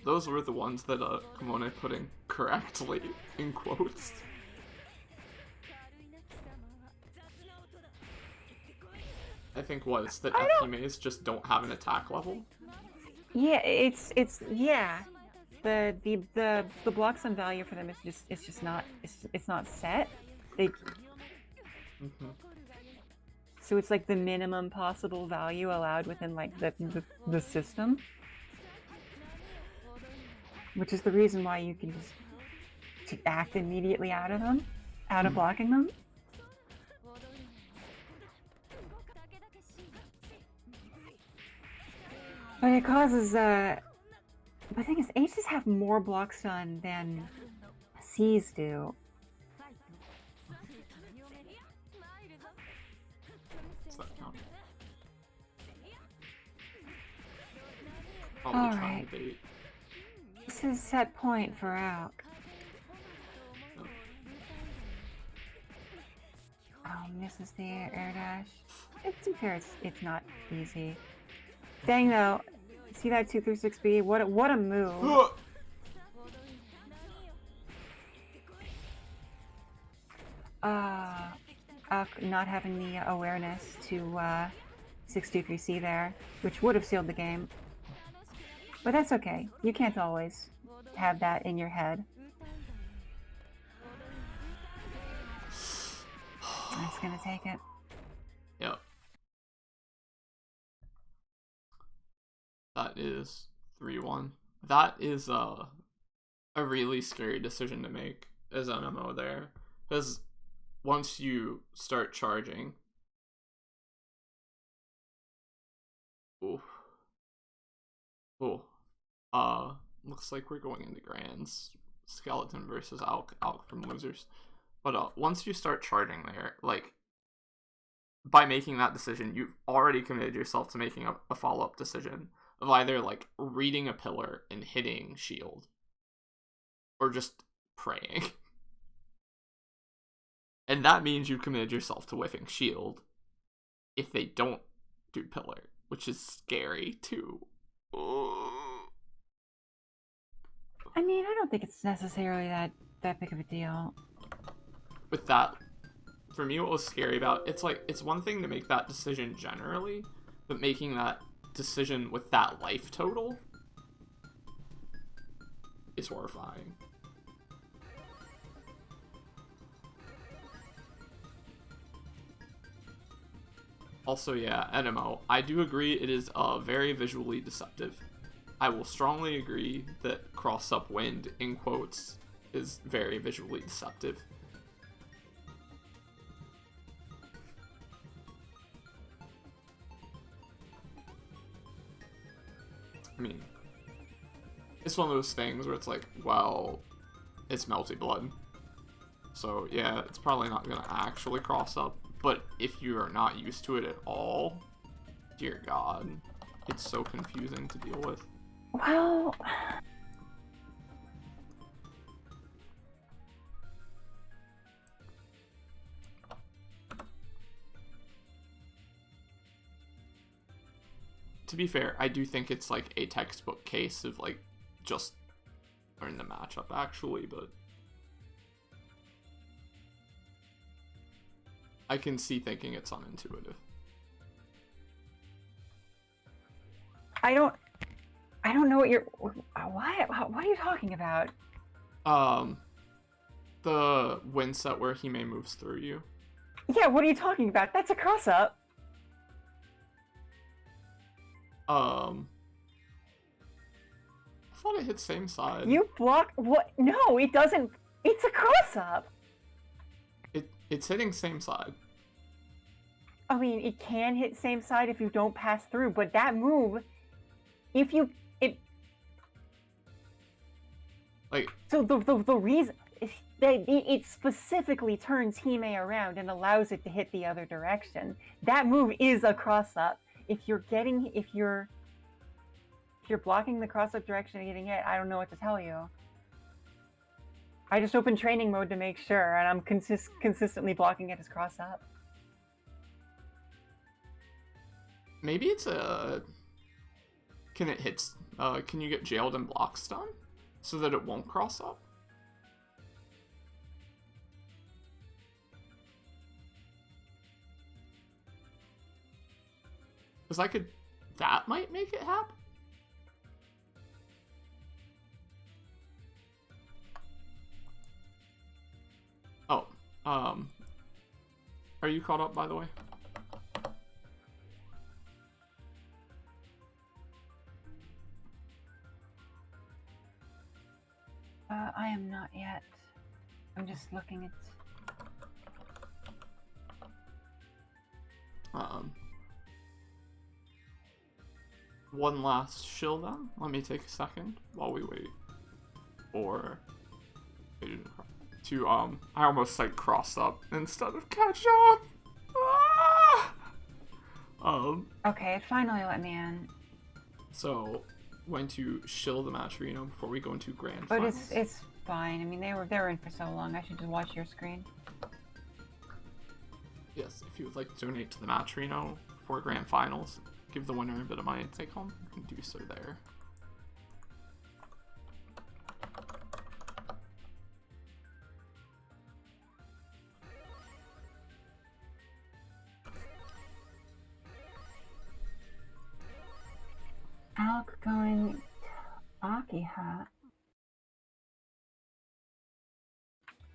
Those were the ones that Kimone put in correctly, in quotes. I think was that F Hime's just don't have an attack level. Yeah, it's yeah. The block sum value for them is just it's not set. They so it's like the minimum possible value allowed within like the system, which is the reason why you can just act immediately out of them, out of blocking them. But it causes the thing is H's have more block stun than C's do. Does that count? All Probably trying right. to bait. This is set point for Alk. Oh, misses the air dash. It's fair. It's not easy. Dang though. See that 2 through 6B? What a move. Not having the awareness to 623C there, which would have sealed the game. But that's okay. You can't always have that in your head. That's gonna take it. Yep. That is 3-1. That is a really scary decision to make as an MMO there. Because once you start charging... Ooh. Ooh. Looks like we're going into Grands. Skeleton versus Alk from losers. But once you start charging there, like, by making that decision, you've already committed yourself to making a follow-up decision of either, like, reading a pillar and hitting shield, or just praying. And that means you committed yourself to whiffing shield if they don't do pillar, which is scary, too. I mean, I don't think it's necessarily that big of a deal. With that, for me, what was scary about it's like it's one thing to make that decision generally, but making that decision with that life total is horrifying. Also, yeah, NMO, I do agree it is very visually deceptive. I will strongly agree that cross-up wind, in quotes, is very visually deceptive. I mean, it's one of those things where it's like, well, it's Melty Blood. So, yeah, it's probably not going to actually cross up. But if you are not used to it at all, dear God, it's so confusing to deal with. Well... To be fair, I do think it's like a textbook case of like just learn the matchup actually, but I can see thinking it's unintuitive. I don't know what you're... What are you talking about? The win set where Hime moves through you. Yeah, what are you talking about? That's a cross-up. I thought it hit same side. You block... What? No, it doesn't... It's a cross-up. It's hitting same side. I mean, it can hit same side if you don't pass through, but that move, if you... Like... So the reason... It specifically turns Hime around and allows it to hit the other direction. That move is a cross-up. If you're blocking the cross-up direction and getting hit, I don't know what to tell you. I just opened training mode to make sure, and I'm consistently blocking it as cross-up. Maybe it's a... Can it hit... can you get jailed and block stun? So that it won't cross up? Because I could... That might make it happen? Are you caught up, by the way? I am not yet. I'm just looking at... One last shill then. Let me take a second while we wait for to I almost like crossed up instead of catch up. Okay, it finally let me in. So going to shill the match arena before we go into grand but finals. it's fine. I mean, they were in for so long. I should just watch your screen. Yes, if you would like to donate to the match arena for grand finals, give the winner a bit of money to take home, you can do so there. Alk going Akiha.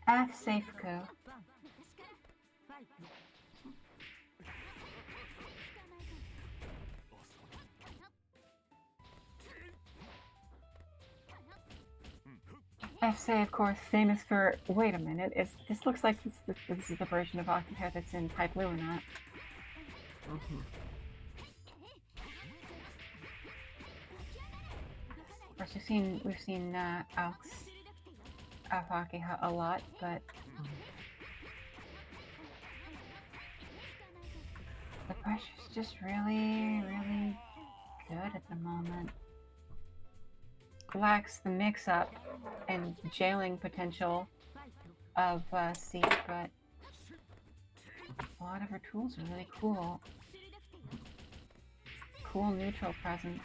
F Safeku. FC, of course, famous for. Wait a minute, this looks like this is the version of Akiha that's in Type Blue or not? Of course, we've seen Alk's Akiha a lot, but the pressure's just really, really good at the moment. Lacks the mix-up and jailing potential of C, but a lot of her tools are really cool. Cool neutral presence.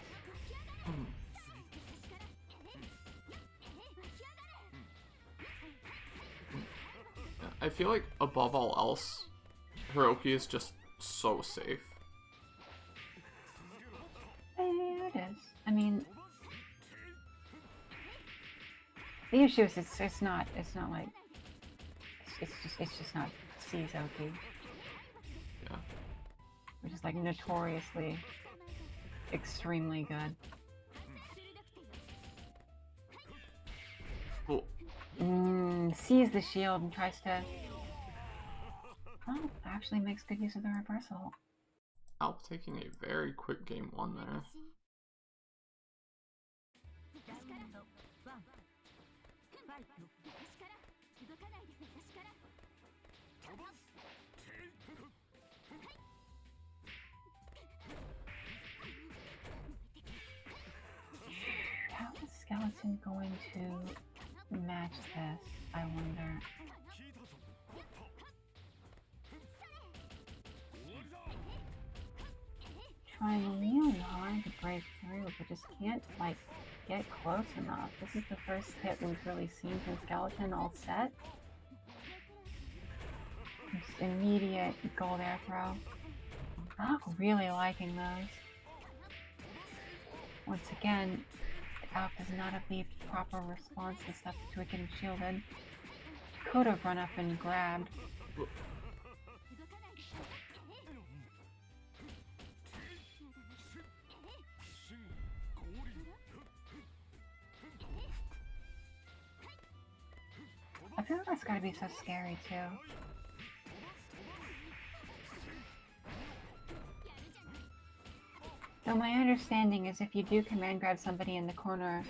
I feel like above all else, Hiroki is just so safe. Yeah, it is. I mean, the issue is it's not like it's just not C's OP. Yeah. Which is like notoriously extremely good. Cool. Sees the shield and tries to. Oh, actually makes good use of the reversal. Alp taking a very quick game one there. How is Skeleton going to match this, I wonder? Trying really hard to break through, but just can't, like, get close enough. This is the first hit we've really seen from Skeleton all set. Just immediate gold air throw. Not really liking those. Once again, Alp does not have the proper response to stuff to it getting shielded. Could have run up and grabbed. I feel like that's gotta be so scary too. Though my understanding is if you do command grab somebody in the corner,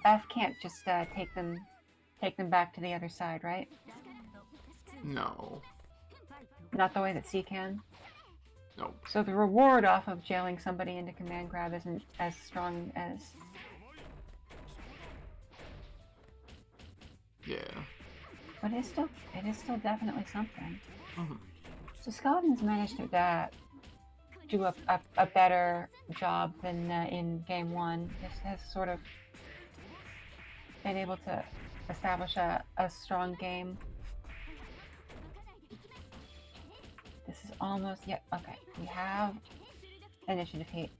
F can't just take them back to the other side, right? No. Not the way that C can? Nope. So the reward off of jailing somebody into command grab isn't as strong as... Yeah. But it is still definitely something. Mm-hmm. So Skeleton's managed to do a better job than in game one. This has sort of been able to establish a strong game. This is almost, yeah, okay. We have initiative heat,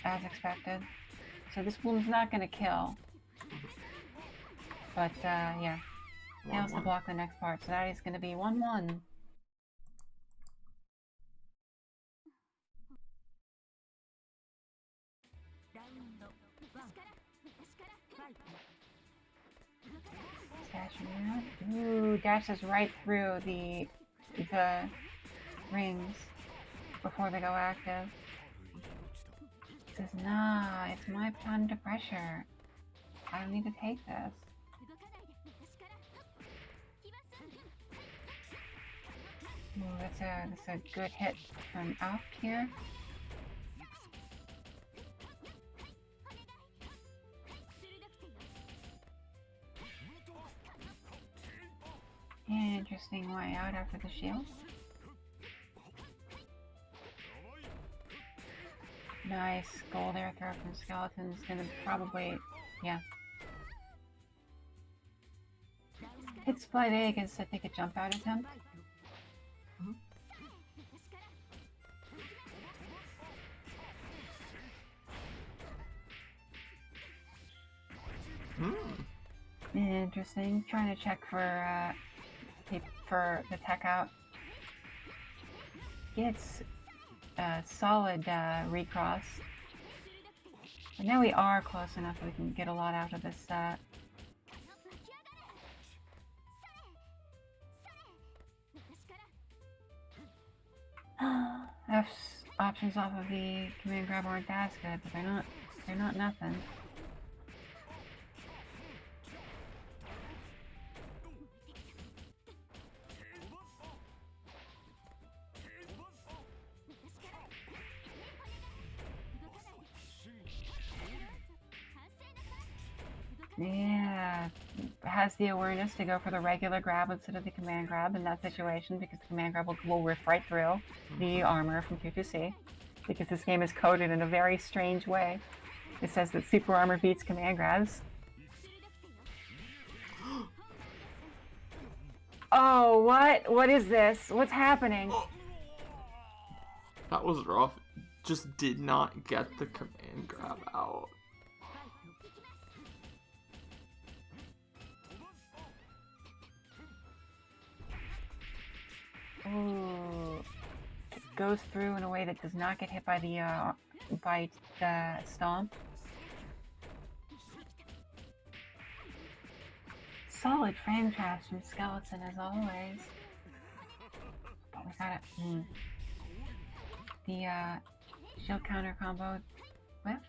as expected. So this one's not going to kill. But, yeah. Fails to block the next part, so that is going to be 1-1. Dashing out. Ooh, dashes right through the rings before they go active. Says, nah, it's my turn to pressure. I don't need to take this. Ooh, that's a good hit from out here. Interesting way out after the shield. Nice gold air throw from Skeleton's gonna probably, yeah. Hit split A against, I think, a jump out attempt. Interesting. Trying to check for the tech out. Gets a solid recross. But now we are close enough that we can get a lot out of this set. F's options off of the command grab aren't as good, but they're not nothing. Yeah, has the awareness to go for the regular grab instead of the command grab in that situation, because the command grab will rip right through the armor from Q2C, because this game is coded in a very strange way. It says that super armor beats command grabs. Oh, what? What is this? What's happening? That was rough. Just did not get the command grab out. Ooh. It goes through in a way that does not get hit by the stomp. Solid frame traps from Skeleton as always. But we got it. The shield counter combo whiffed.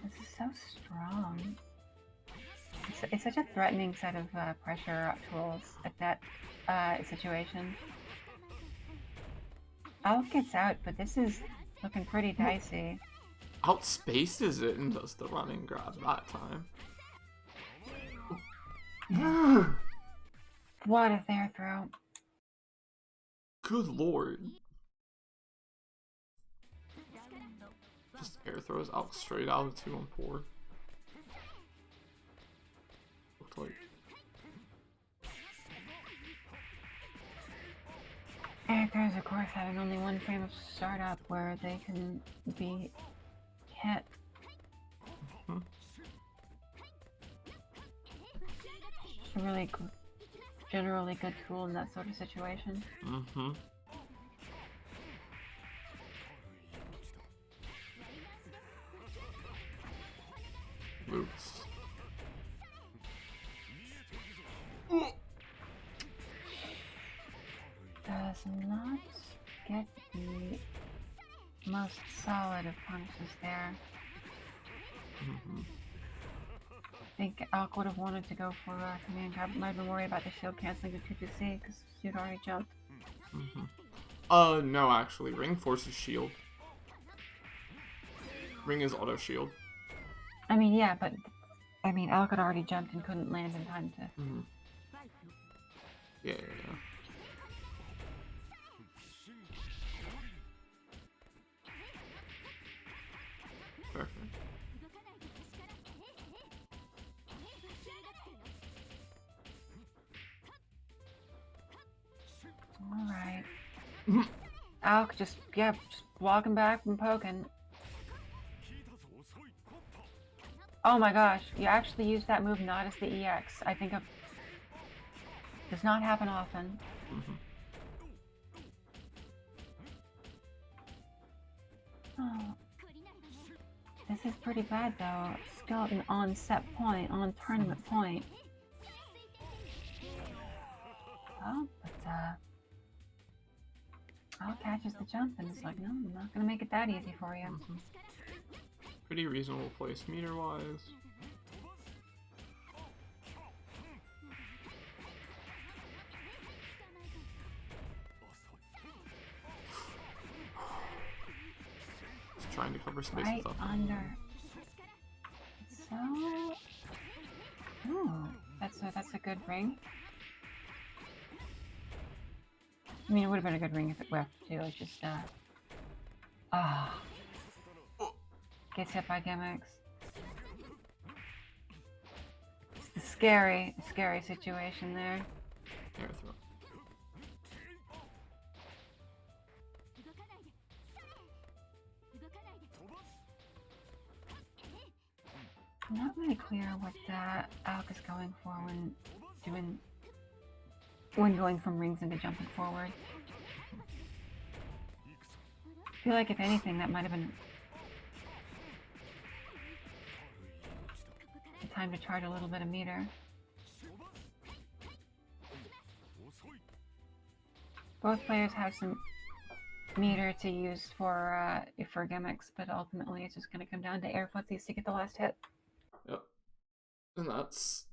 This is so strong. It's such a threatening set of pressure tools at that situation. Alk gets out, but this is looking pretty dicey. Outspaces it and does the running grab that time. What a fair throw. Good lord. Just air throws out straight out of 2-on-4. Looked like. Air throws, of course, having only one frame of startup where they can be hit. It's a really generally good tool in that sort of situation. Loops. Does not get the most solid of punishes there. I think Alk would have wanted to go for a command grab, but might have been worried about the shield canceling the 2-2C because you'd already jumped. No, actually, Ring forces shield. Ring is auto shield. I mean, yeah, but I mean, Alk had already jumped and couldn't land in time to. Yeah. Perfect. Alk just walking back and poking. Oh my gosh, you actually used that move not as the EX. I think does not happen often. Oh. This is pretty bad though. Skeleton on set point, on tournament point. Oh, but Al catches the jump and it's like, no, I'm not gonna make it that easy for you. Pretty reasonable place meter-wise. Just trying to cover space Right with under. So, ooh, that's a good ring. I mean, it would have been a good ring if it whiffed too. It's just gets hit by gimmicks. It's the scary situation there. Air throw. I'm not really clear what that Alk is going for when going from rings into jumping forward. I feel like if anything, that might have been the time to charge a little bit of meter. Both players have some meter to use for gimmicks, but ultimately it's just going to come down to air footsies to get the last hit. Yep. And that's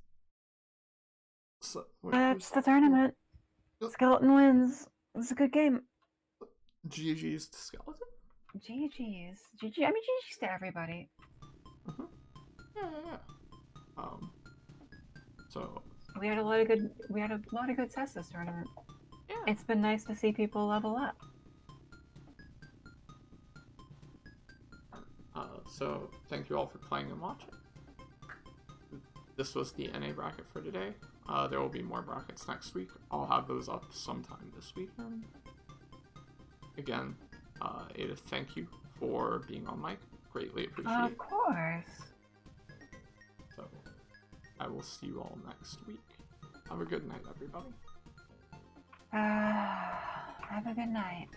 the tournament. Yep. Skeleton wins. It's a good game. GG's to Skeleton. GG's. GG. I mean, GG's to everybody. Yeah. So we had a lot of good sets this tournament. Yeah. It's been nice to see people level up. So thank you all for playing and watching. This was the NA bracket for today. There will be more brackets next week. I'll have those up sometime this weekend. Again, Ada, thank you for being on mic. Greatly appreciate it. Of course. So, I will see you all next week. Have a good night, everybody. Have a good night.